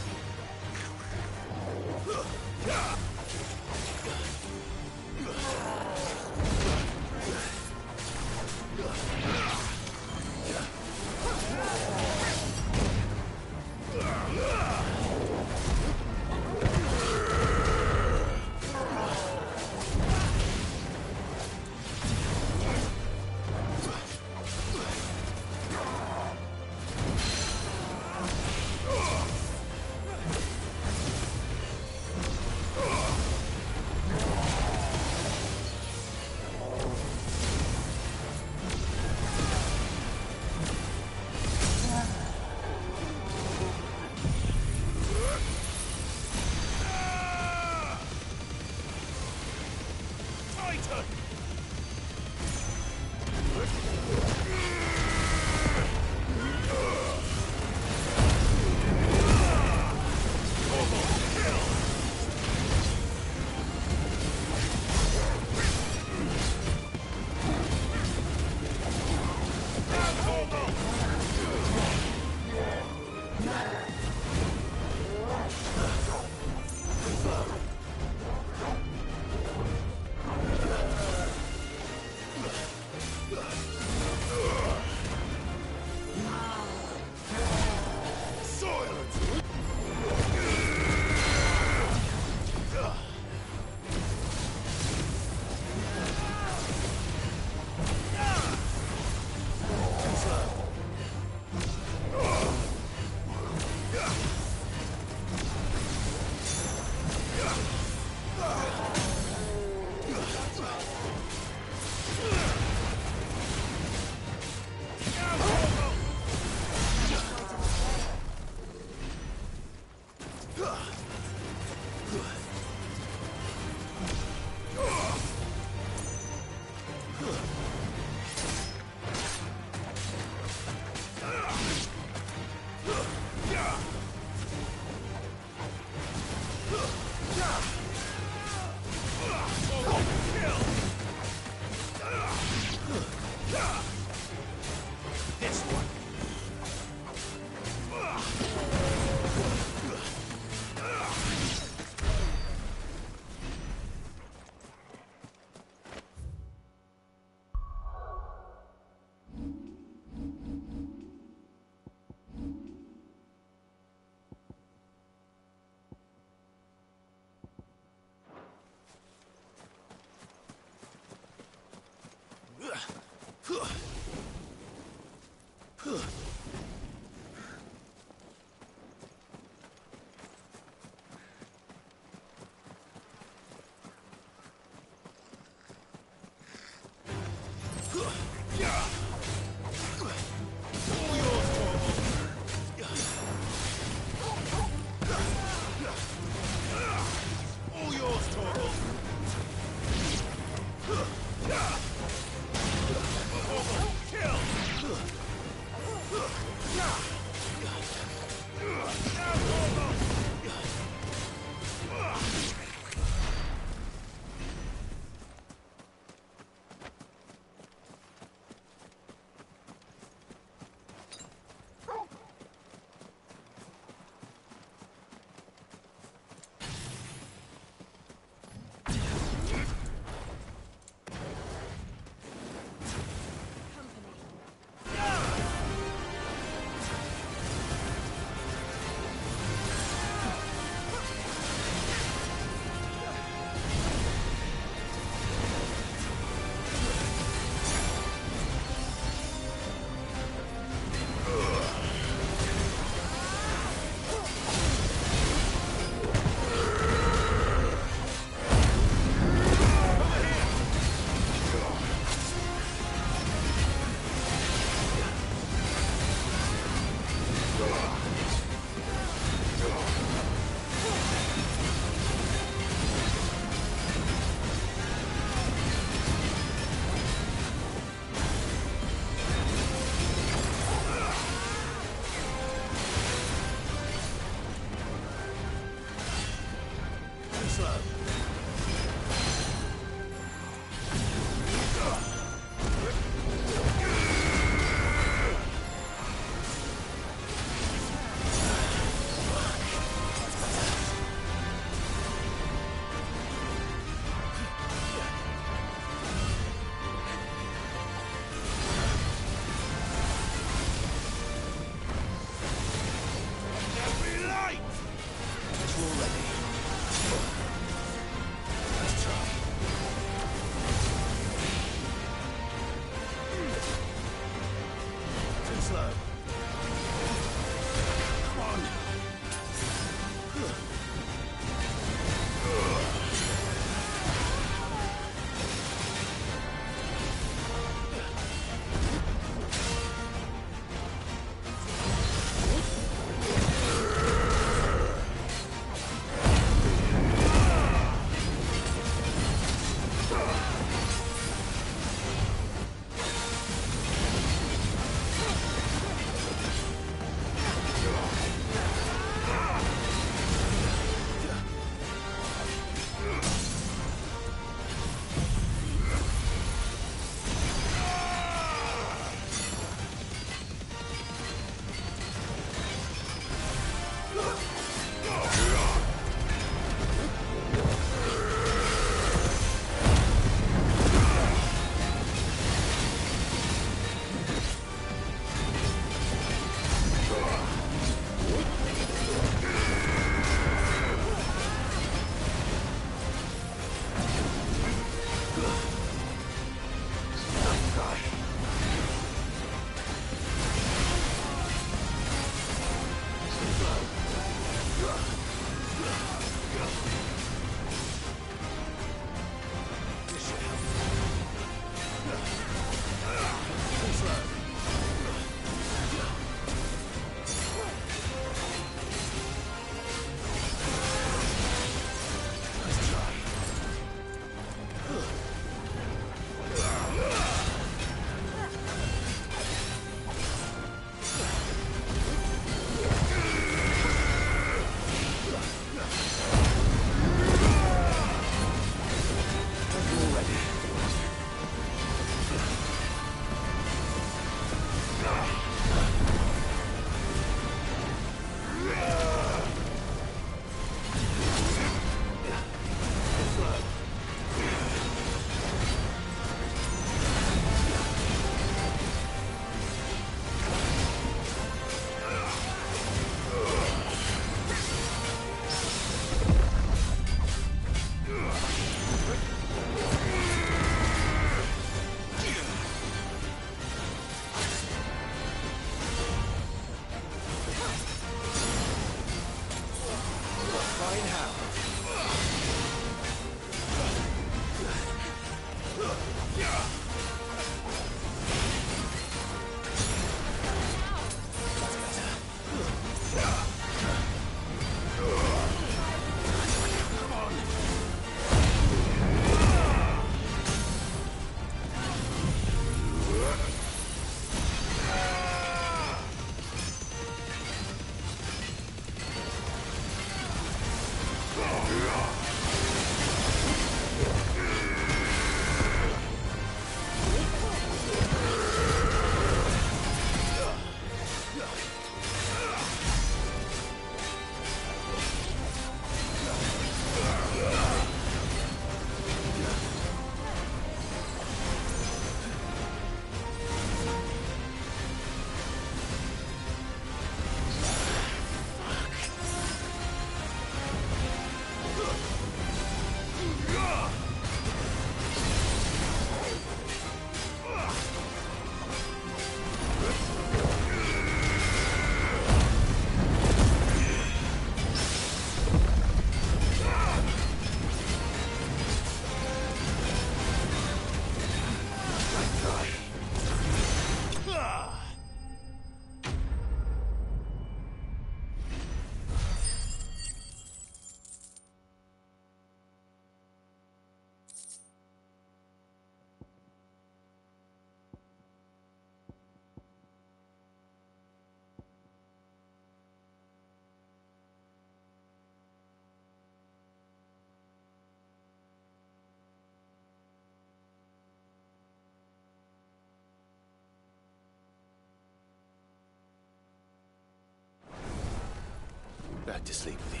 back to sleep with you.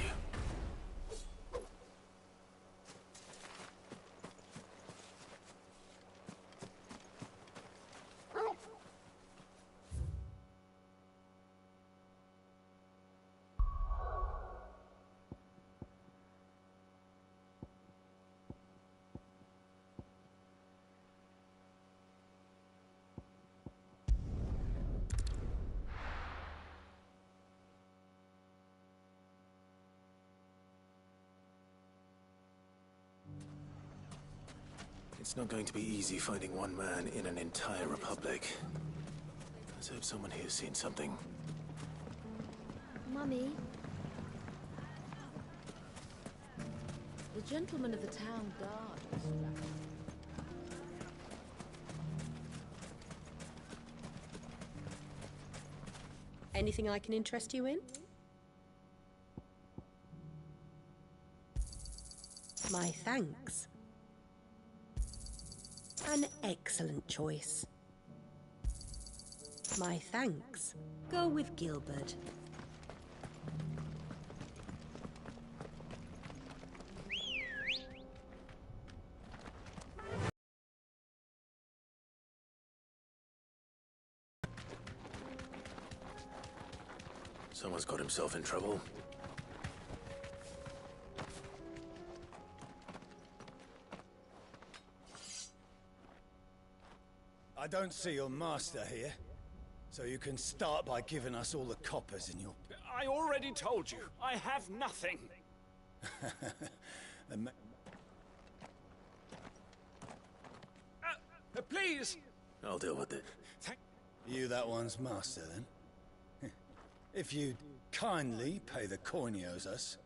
It's not going to be easy finding one man in an entire republic. Let's hope someone here's seen something. Mummy? The gentleman of the town guard was strapped. Anything I can interest you in? My thanks. An excellent choice. My thanks. Go with Gilbert. Someone's got himself in trouble. I don't see your master here, so you can start by giving us all the coppers in your... I already told you, I have nothing. Please! I'll deal with it. You that one's master, then? If you'd kindly pay the coin he owes us...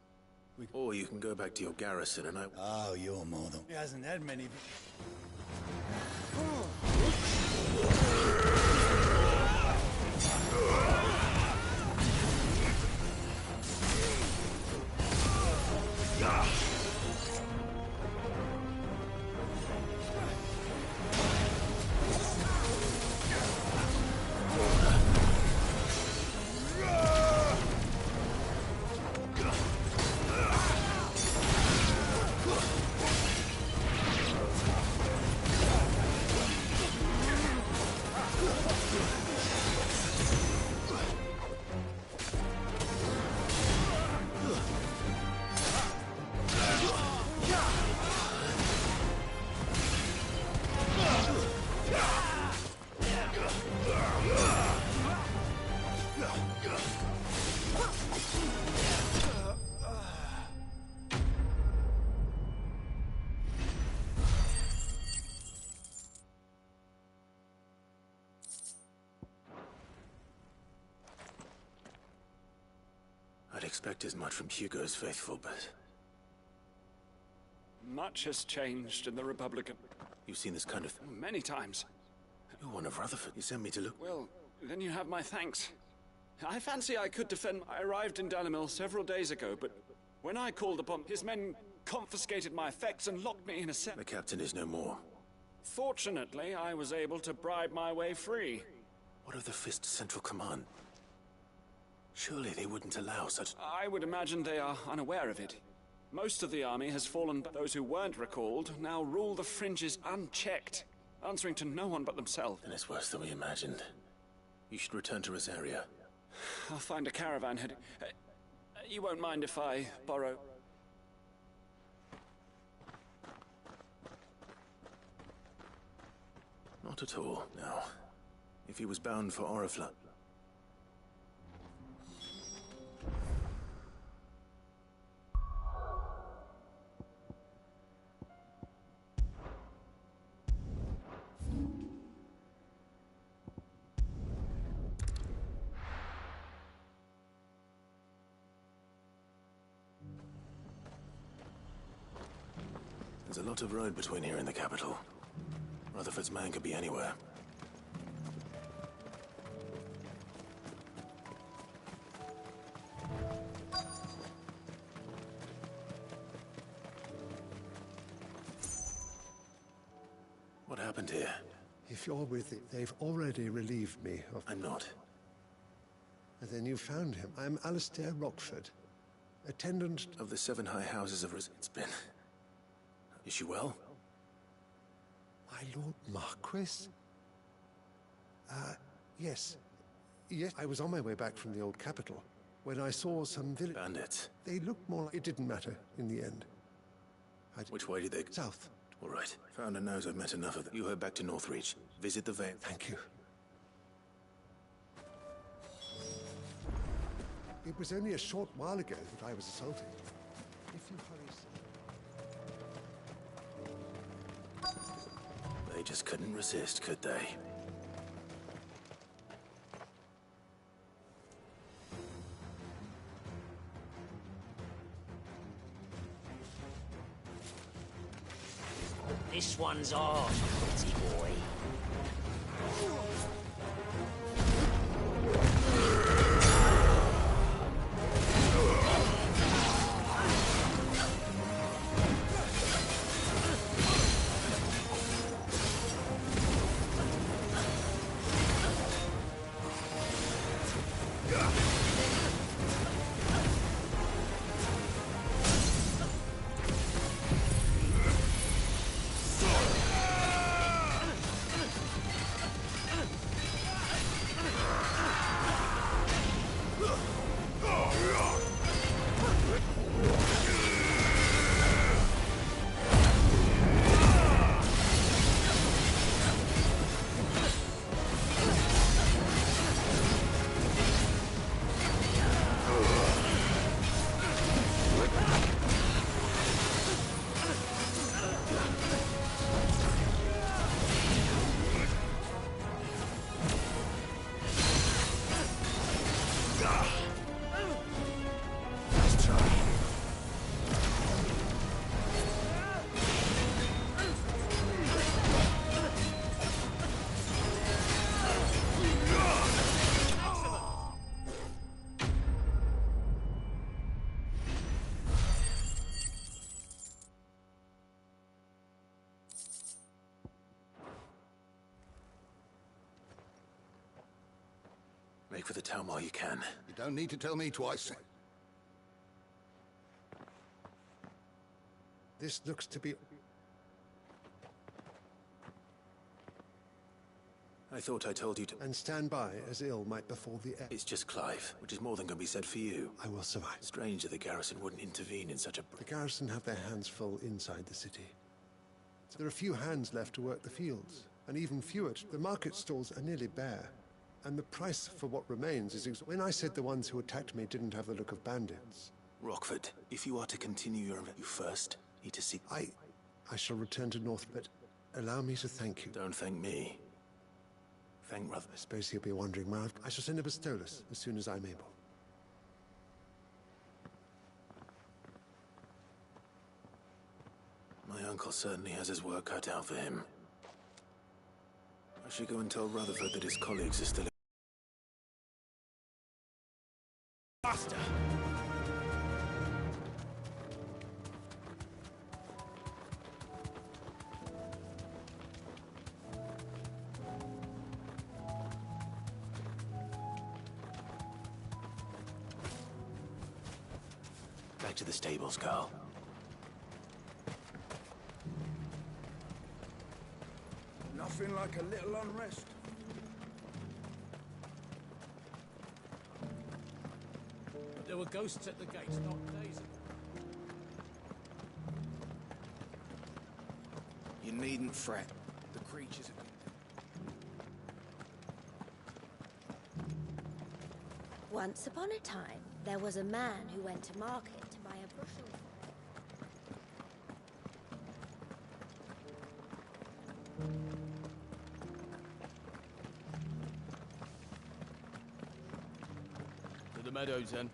Or you can go back to your garrison and I... Oh, you're more than... He hasn't had many... I'd expect as much from Hugo's faithful, but... Much has changed in the Republic of... You've seen this kind of... Many times. You're one of Rutherford. You sent me to look... Well, then you have my thanks. I fancy I could defend... I arrived in Dalimil several days ago, but when I called upon... His men confiscated my effects and locked me in a cell. The captain is no more. Fortunately, I was able to bribe my way free. What of the Fist Central Command? Surely they wouldn't allow such... I would imagine they are unaware of it. Most of the army has fallen, but those who weren't recalled now rule the fringes unchecked, answering to no one but themselves. And it's worse than we imagined. You should return to Rosaria. I'll find a caravan heading... you won't mind if I borrow... Not at all, no. If he was bound for Orifla... There's a lot of road between here and the capital. Rutherford's man could be anywhere. What happened here? If you're with it, they've already relieved me of... I'm not. And then you found him. I'm Alistair Rockford. attendant of the 7 high houses of It's been... Is she well? My Lord Marquis? Yes. Yes, I was on my way back from the old capital when I saw some village... Bandits. They looked more like... It didn't matter in the end. Which way did they... South. All right. Founder knows I've met enough of them. You head back to Northreach. Visit the Vale. Thank you. It was only a short while ago that I was assaulted. If you hurry... They just couldn't resist, could they? This one's ours, pretty boy. Make for the town while you can. You don't need to tell me twice. This looks to be... I thought I told you to... And stand by, as ill might befall the air. It's just Clive, which is more than can be said for you. I will survive. Strange that the garrison wouldn't intervene in such a... The garrison have their hands full inside the city. There are few hands left to work the fields, and even fewer... The market stalls are nearly bare, and the price for what remains is... When I said the ones who attacked me didn't have the look of bandits... Rockford, if you are to continue your... You first need to seek... I shall return to North, but allow me to thank you. Don't thank me. Thank Brother. I suppose he'll be wondering where I shall send a Bastolus as soon as I'm able. My uncle certainly has his work cut out for him. I should go and tell Rutherford that his colleagues are still... Master! Back to the stables, Carl. Nothing like a little unrest. But there were ghosts at the gates not days ago. You needn't fret. The creatures are... Once upon a time, there was a man who went to market to buy a bushel. To the meadows, then.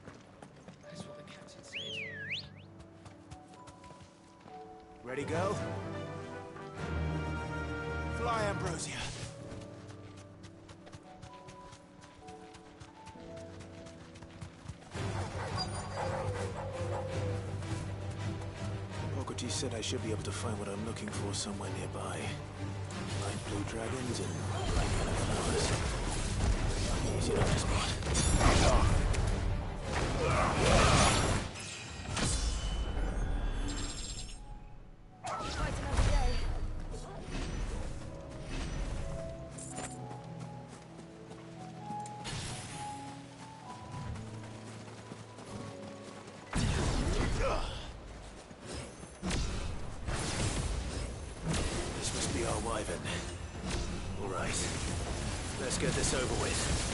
That's what the captain said. Ready, go? Fly, Ambrosia. He said I should be able to find what I'm looking for somewhere nearby. Light blue dragons and bright colored flowers. Easy enough to spot. wyvern. All right. Let's get this over with.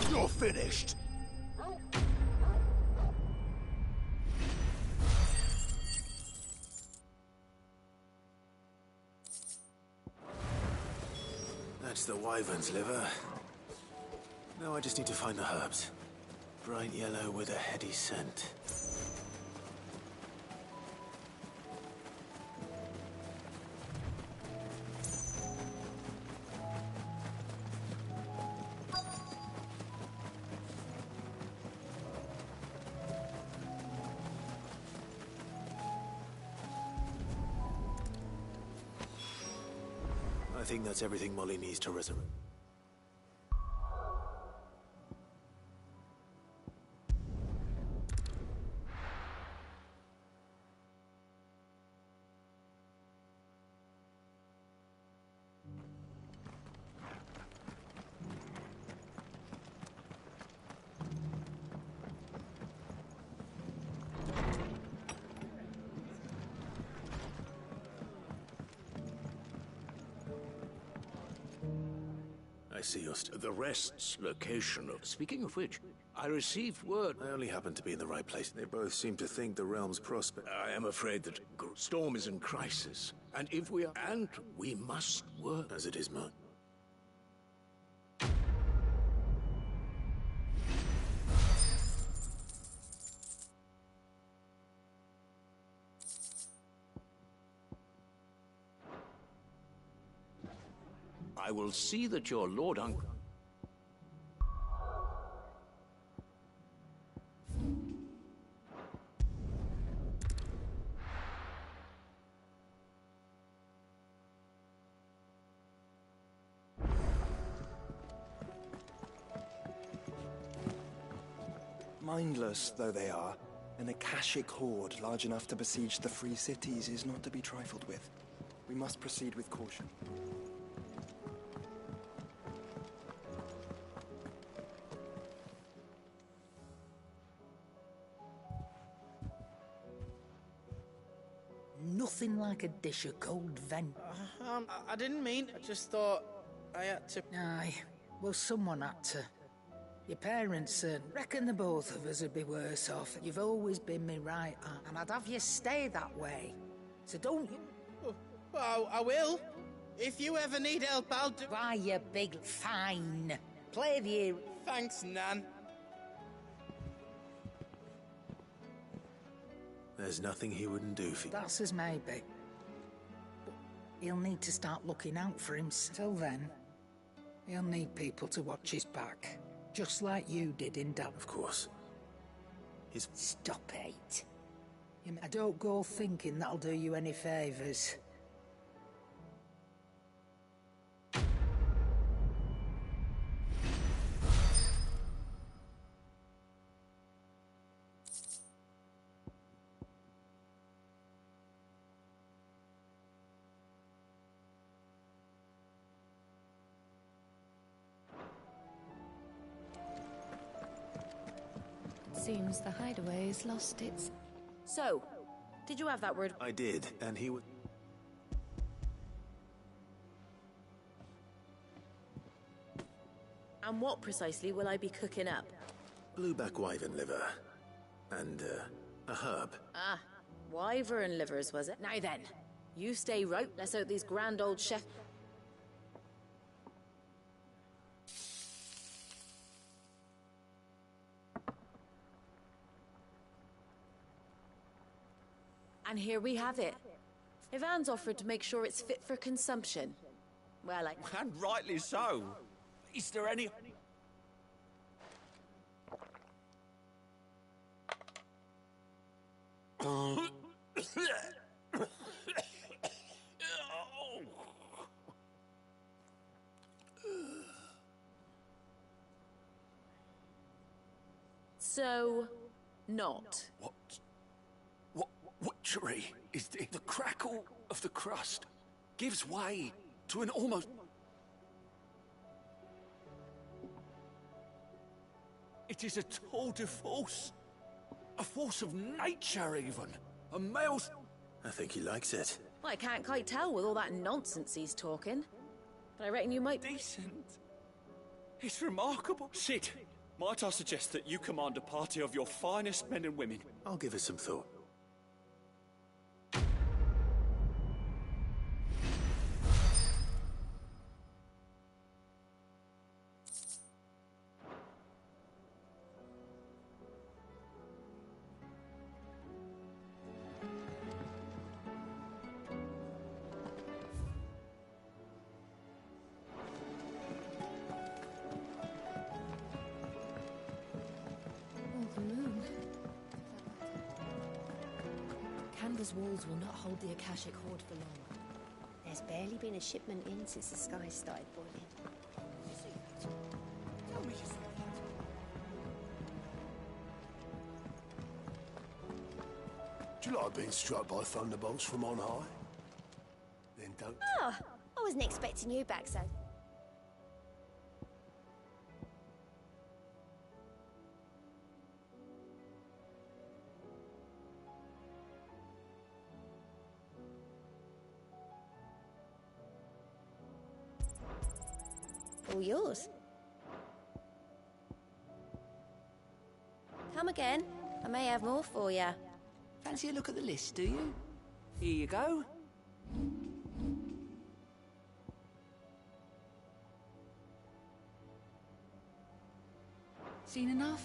You're finished. That's the wyvern's liver. Now I just need to find the herbs. Bright yellow with a heady scent. I think that's everything Molly needs to resurrect. I see your The rest's location. Speaking of which, I received word. I only happen to be in the right place. They both seem to think the realm's prosper. I am afraid that Storm is in crisis, and if we are, and we must work as it is, Mark. I will see that your Lord Uncle. Mindless though they are, an Akashic horde large enough to besiege the free cities is not to be trifled with. We must proceed with caution. Nothing like a dish of cold vent. I didn't mean. I just thought I had to. Aye, well, someone had to. Your parents, reckon the both of us would be worse off. You've always been me right, and I'd have you stay that way. So don't you... Well, I will. If you ever need help, I'll do... Why, you big fine. Play the hero. Thanks, Nan. There's nothing he wouldn't do for you. That's as maybe. But he'll need to start looking out for him. Till then, he'll need people to watch his back. Just like you did in Dal. Of course. Stop it. I don't go thinking that'll do you any favours. Seems the hideaway's lost its... So, did you have that word? I did, and he would... And what precisely will I be cooking up? Blueback wyvern liver. And, a herb. Ah, wyvern livers, was it? Now then, you stay right. Let's hope these grand old chef... And here we have it. Ivan's offered to make sure it's fit for consumption. Well, And rightly so. Is there any... So, not. What witchery is it? The crackle of the crust gives way to an almost... It is a tour de force. A force of nature, even. A male's... I think he likes it. Well, I can't quite tell with all that nonsense he's talking. But I reckon you might... Decent. It's remarkable. Sid, might I suggest that you command a party of your finest men and women? I'll give it some thought. Canberra's walls will not hold the Akashic Horde for long. There's barely been a shipment in since the sky started boiling. Tell me you see that. Do you like being struck by thunderbolts from on high? Then don't... Oh, I wasn't expecting you back so... All yours. Come again. I may have more for you. Fancy a look at the list, do you? Here you go. Seen enough?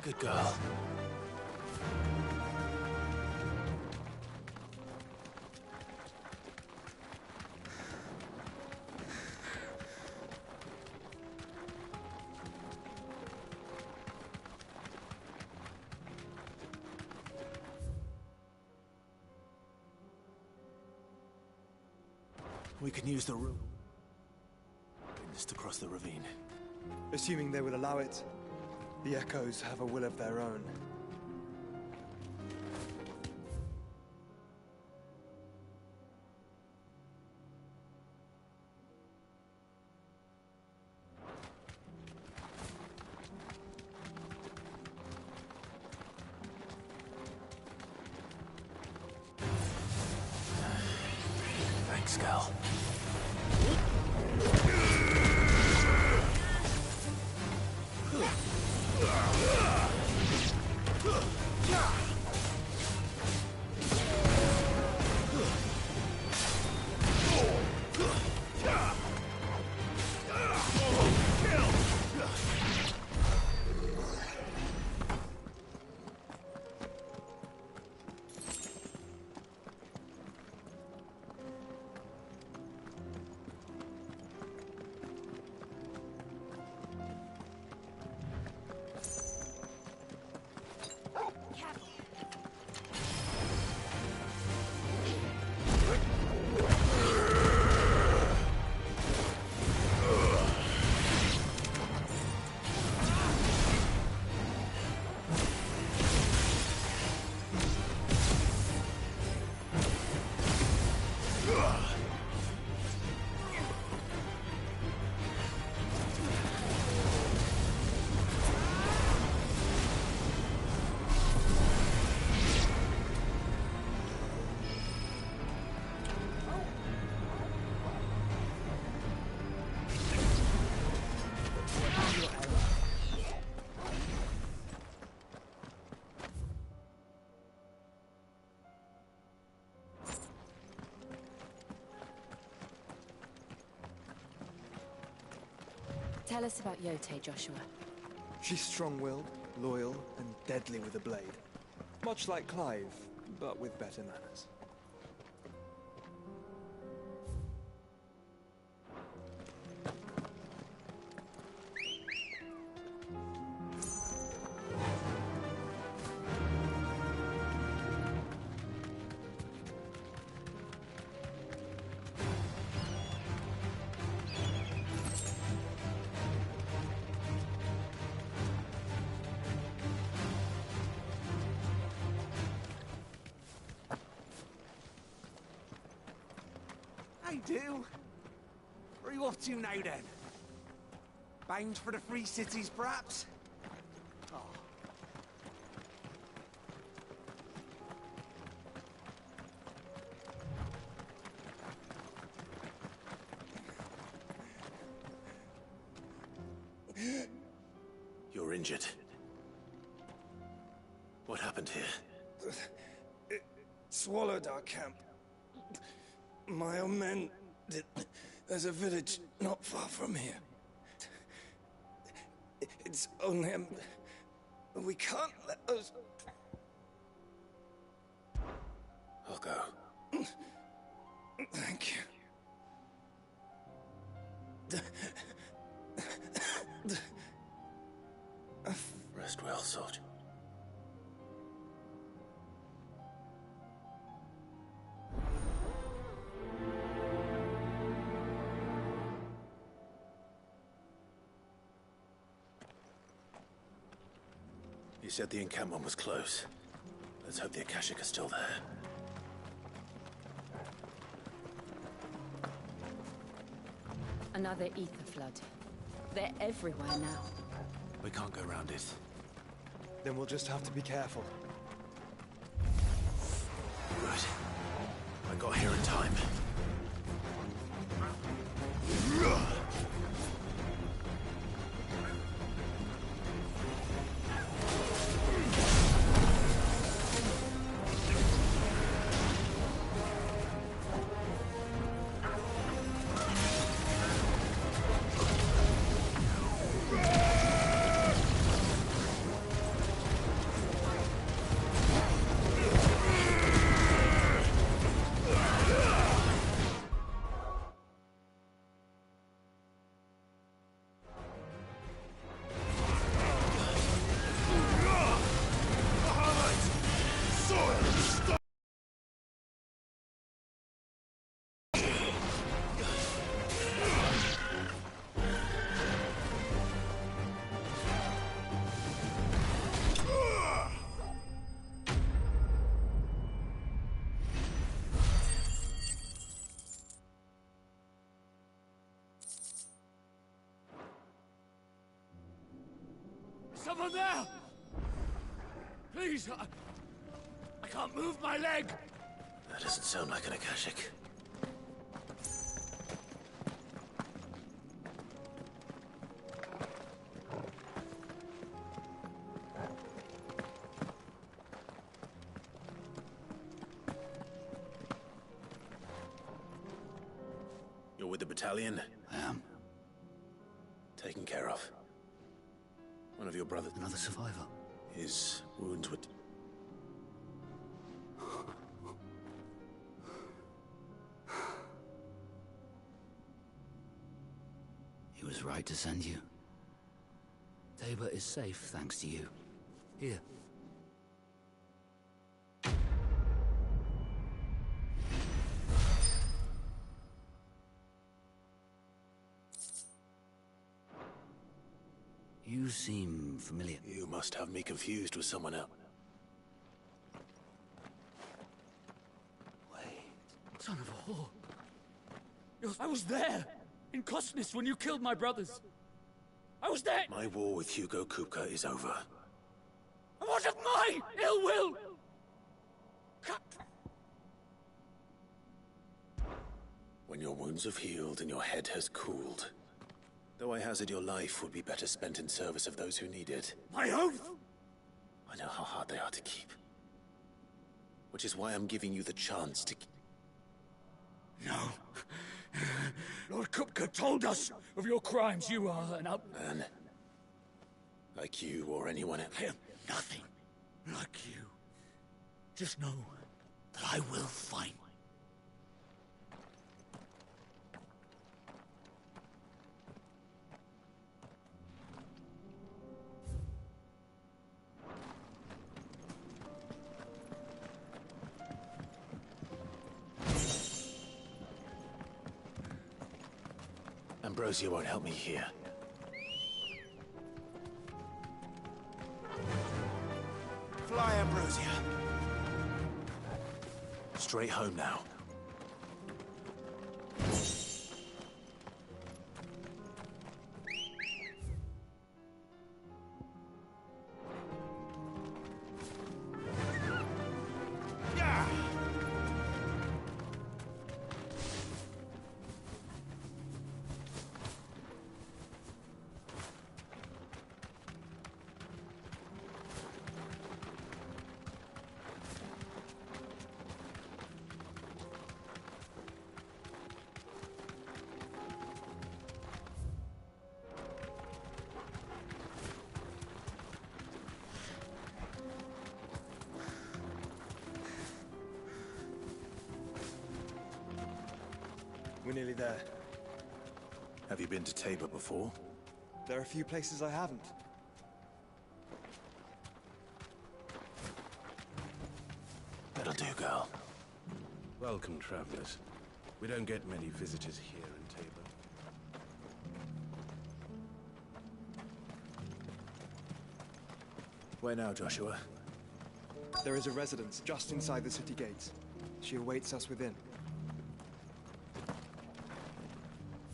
Good girl. We can use the room to cross the ravine. Assuming they will allow it. The Echoes have a will of their own. Thanks, girl. Tell us about Yote, Joshua. She's strong-willed, loyal, and deadly with a blade. Much like Clive, but with better manners. Hey, do. Where are you off to now, then? Bound for the Free Cities, perhaps? Oh. You're injured. What happened here? It swallowed our camp. My own men did. There's a village not far from here. It's only we can't let those. I'll go. Thank you. Rest well, soldier. You said the encampment was close. Let's hope the Akashic are still there. Another ether flood. They're everywhere now. We can't go around it. Then we'll just have to be careful. Right. I got here in time. Someone there! Please, I can't move my leg! That doesn't sound like an Akashic. You're with the battalion? I am. Taken care of. One of your brothers... Another survivor? His wounds were... He was right to send you. Tabor is safe thanks to you. Here. You seem familiar. You must have me confused with someone else. Son of a whore. I was there, in Kosnis, when you killed my brothers. I was there! My war with Hugo Kupka is over. And what of my ill will? When your wounds have healed and your head has cooled, though I hazard your life would be better spent in service of those who need it. My oath! I know how hard they are to keep. Which is why I'm giving you the chance to... No. Lord Kupka told us of your crimes. You are an Man, like you or anyone else. I am nothing like you. Just know that I will find. Ambrosia won't help me here. Fly, Ambrosia. Straight home now. We're nearly there. Have you been to Tabor before? There are a few places I haven't. That'll do, girl. Welcome, travelers. We don't get many visitors here in Tabor. Where now, Joshua? There is a residence just inside the city gates. She awaits us within.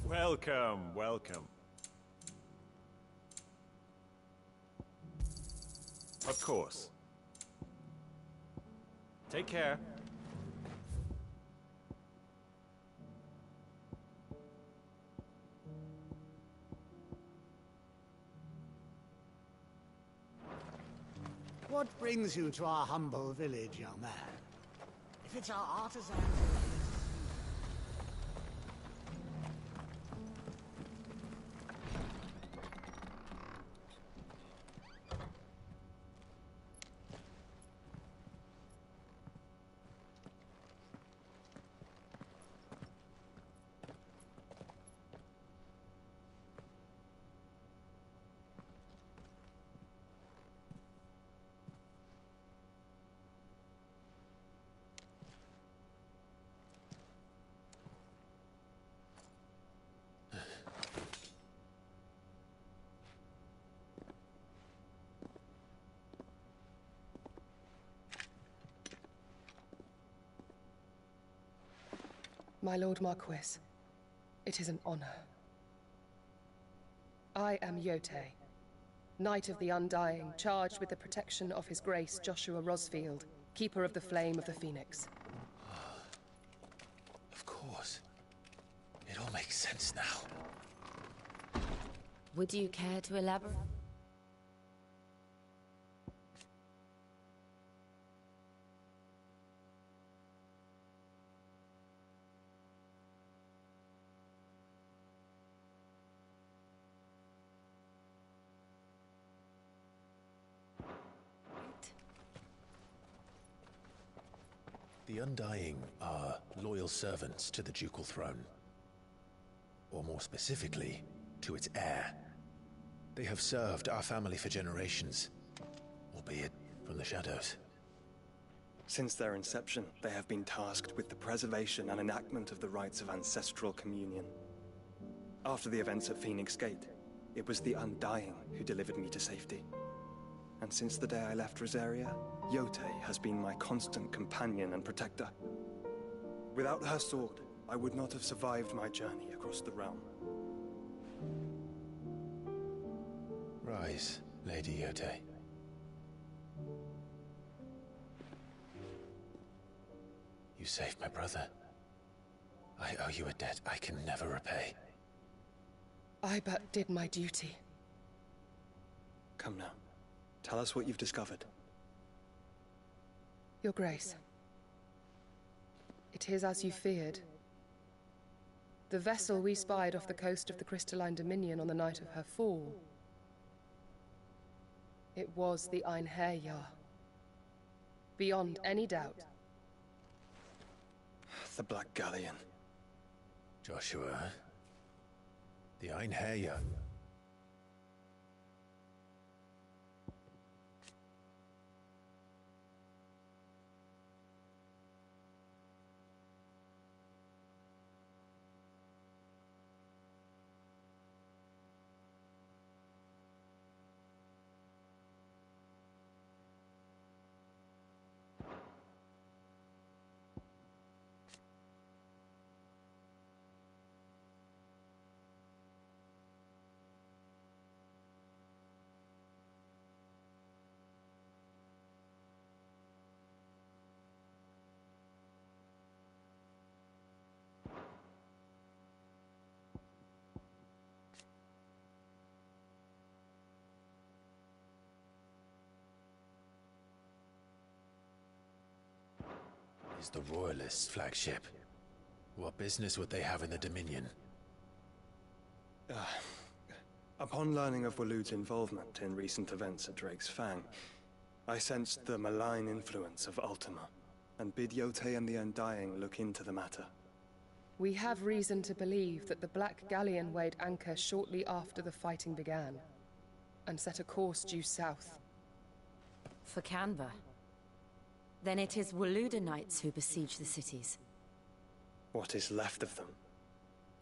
Welcome, welcome. Of course. Take care. What brings you to our humble village, young man? If it's our artisans... My Lord Marquis, it is an honor. I am Yote, Knight of the Undying, charged with the protection of His Grace Joshua Rosfield, Keeper of the Flame of the Phoenix. Of course. It all makes sense now. Would you care to elaborate? The Undying are loyal servants to the ducal throne. Or more specifically, to its heir. They have served our family for generations, albeit from the shadows. Since their inception, they have been tasked with the preservation and enactment of the rites of ancestral communion. After the events at Phoenix Gate, it was the Undying who delivered me to safety. And since the day I left Rosaria, Yote has been my constant companion and protector. Without her sword, I would not have survived my journey across the realm. Rise, Lady Yote. You saved my brother. I owe you a debt I can never repay. I but did my duty. Come now. Tell us what you've discovered. Your Grace. It is as you feared. The vessel we spied off the coast of the Crystalline Dominion on the night of her fall. It was the Einherjar. Beyond any doubt. The Black Galleon. Joshua. The Einherjar. Is the Royalists' flagship. What business would they have in the Dominion? Upon learning of Waloed's involvement in recent events at Drake's Fang, I sensed the malign influence of Ultima, and bid Yote and the Undying look into the matter. We have reason to believe that the Black Galleon weighed anchor shortly after the fighting began, and set a course due south. For Canva. Then it is Waloed knights who besiege the cities. What is left of them?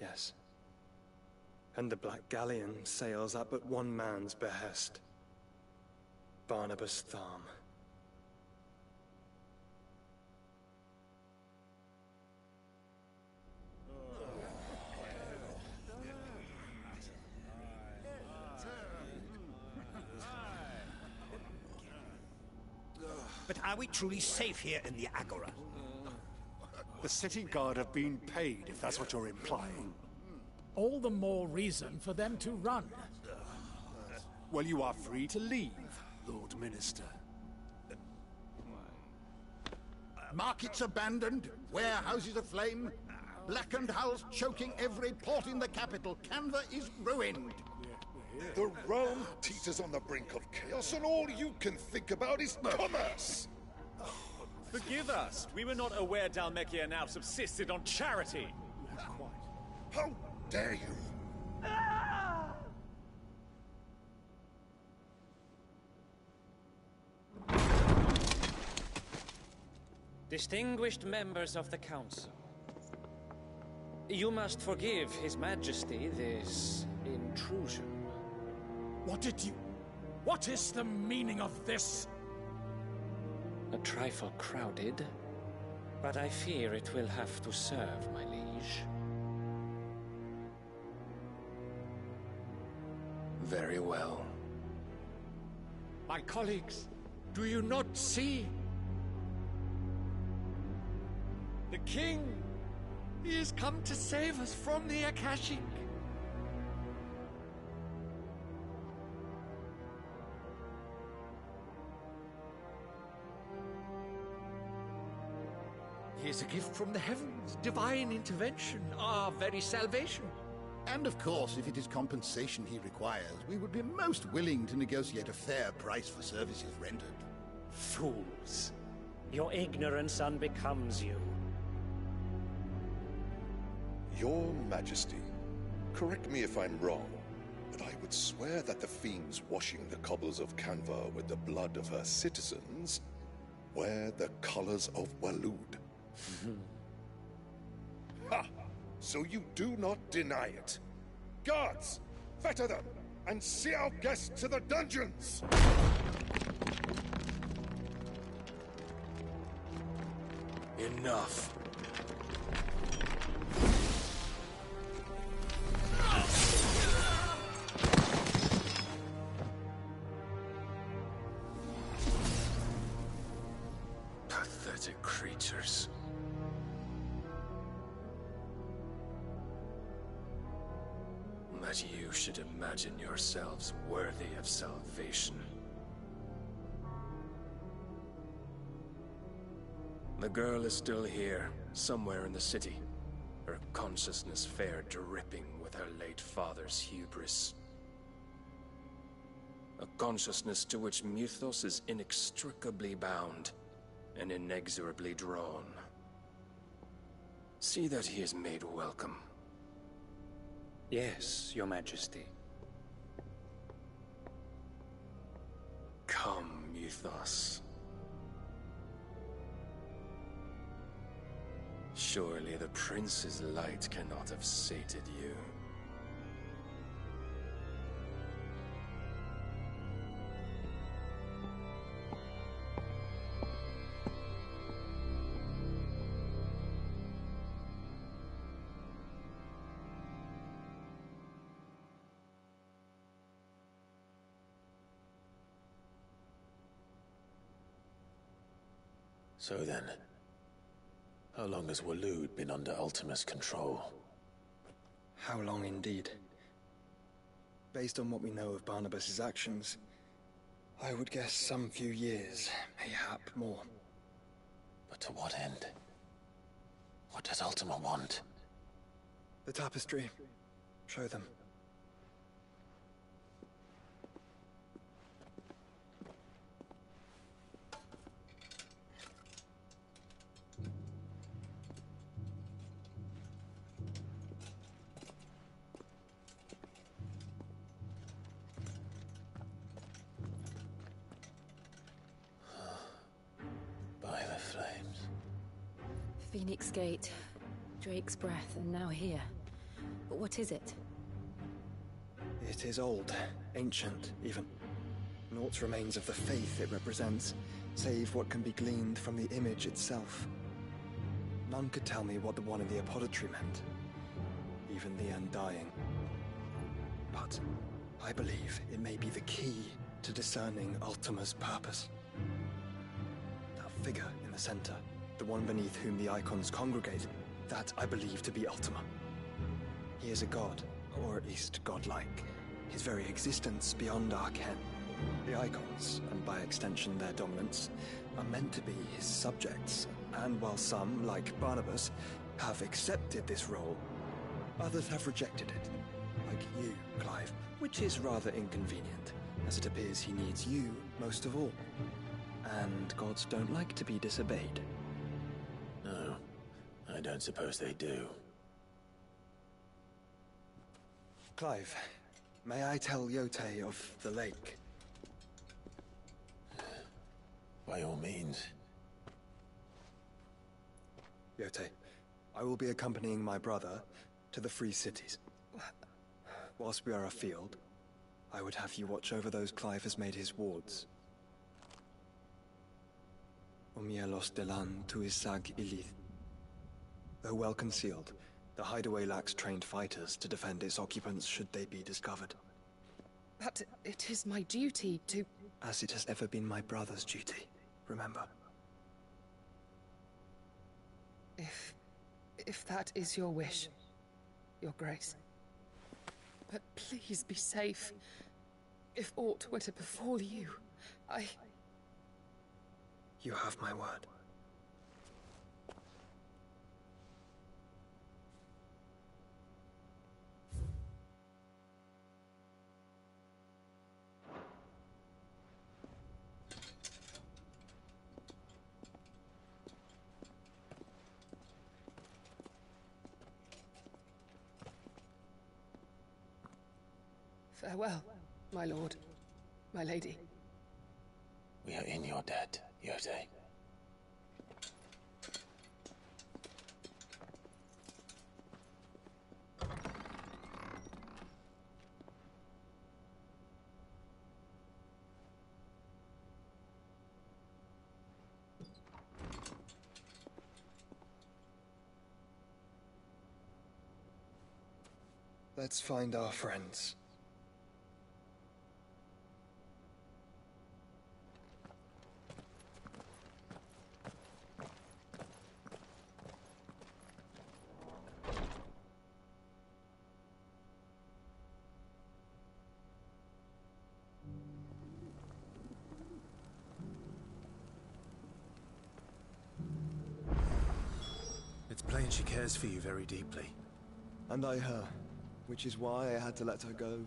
Yes. And the Black Galleon sails at but one man's behest. Barnabas Tharm. But are we truly safe here in the Agora? The city guard have been paid, if that's what you're implying. All the more reason for them to run. Well, you are free to leave, Lord Minister. Markets abandoned, warehouses aflame, blackened hulls choking every port in the capital. Canva is ruined. The realm teeters on the brink of chaos, and all you can think about is commerce! Forgive us. We were not aware Dhalmekia now subsisted on charity. How dare you? Distinguished members of the Council, you must forgive His Majesty this intrusion. What is the meaning of this? A trifle crowded, but I fear it will have to serve, my liege. Very well. My colleagues, do you not see? The king! He has come to save us from the Akashic! He is a gift from the heavens, divine intervention, our very salvation. And of course, if it is compensation he requires, we would be most willing to negotiate a fair price for services rendered. Fools. Your ignorance unbecomes you. Your Majesty, correct me if I'm wrong, but I would swear that the fiends washing the cobbles of Canva with the blood of her citizens wear the colors of Waloed. Ha! So you do not deny it. Guards, fetter them, and see our guests to the dungeons! Enough. Pathetic creatures. That you should imagine yourselves worthy of salvation. The girl is still here, somewhere in the city. her consciousness fair dripping with her late father's hubris. A consciousness to which Mythos is inextricably bound and inexorably drawn. See that he is made welcome. Yes, Your Majesty. Come, Mythos. Surely the prince's light cannot have sated you. So then, how long has Waloed been under Ultima's control? How long indeed? Based on what we know of Barnabas's actions, I would guess some few years, mayhap more. But to what end? What does Ultima want? The tapestry. Show them. Phoenix Gate, Drake's Breath, and now here. But what is it? It is old, ancient, even. Naught remains of the faith it represents, save what can be gleaned from the image itself. None could tell me what the one in the apothecary meant, even the Undying. But I believe it may be the key to discerning Ultima's purpose. That figure in the center, the one beneath whom the icons congregate, that I believe to be Ultima. He is a god, or at least godlike, his very existence beyond our ken. The icons, and by extension their dominants, are meant to be his subjects, and while some, like Barnabas, have accepted this role, others have rejected it, like you, Clive, which is rather inconvenient, as it appears he needs you most of all. And gods don't like to be disobeyed. No, I don't suppose they do. Clive, may I tell Yote of the lake? By all means. Yote, I will be accompanying my brother to the Free Cities. Whilst we are afield, I would have you watch over those Clive has made his wards. Omielos delan tu isag ilith. Though well concealed, the hideaway lacks trained fighters to defend its occupants should they be discovered. But it is my duty to... As it has ever been my brother's duty, remember. If that is your wish, Your Grace. But please be safe. If aught were to befall you, You have my word. Farewell, my lord, my lady. We are in your debt, Yote. Let's find our friends. It's plain and she cares for you very deeply. And I her, which is why I had to let her go.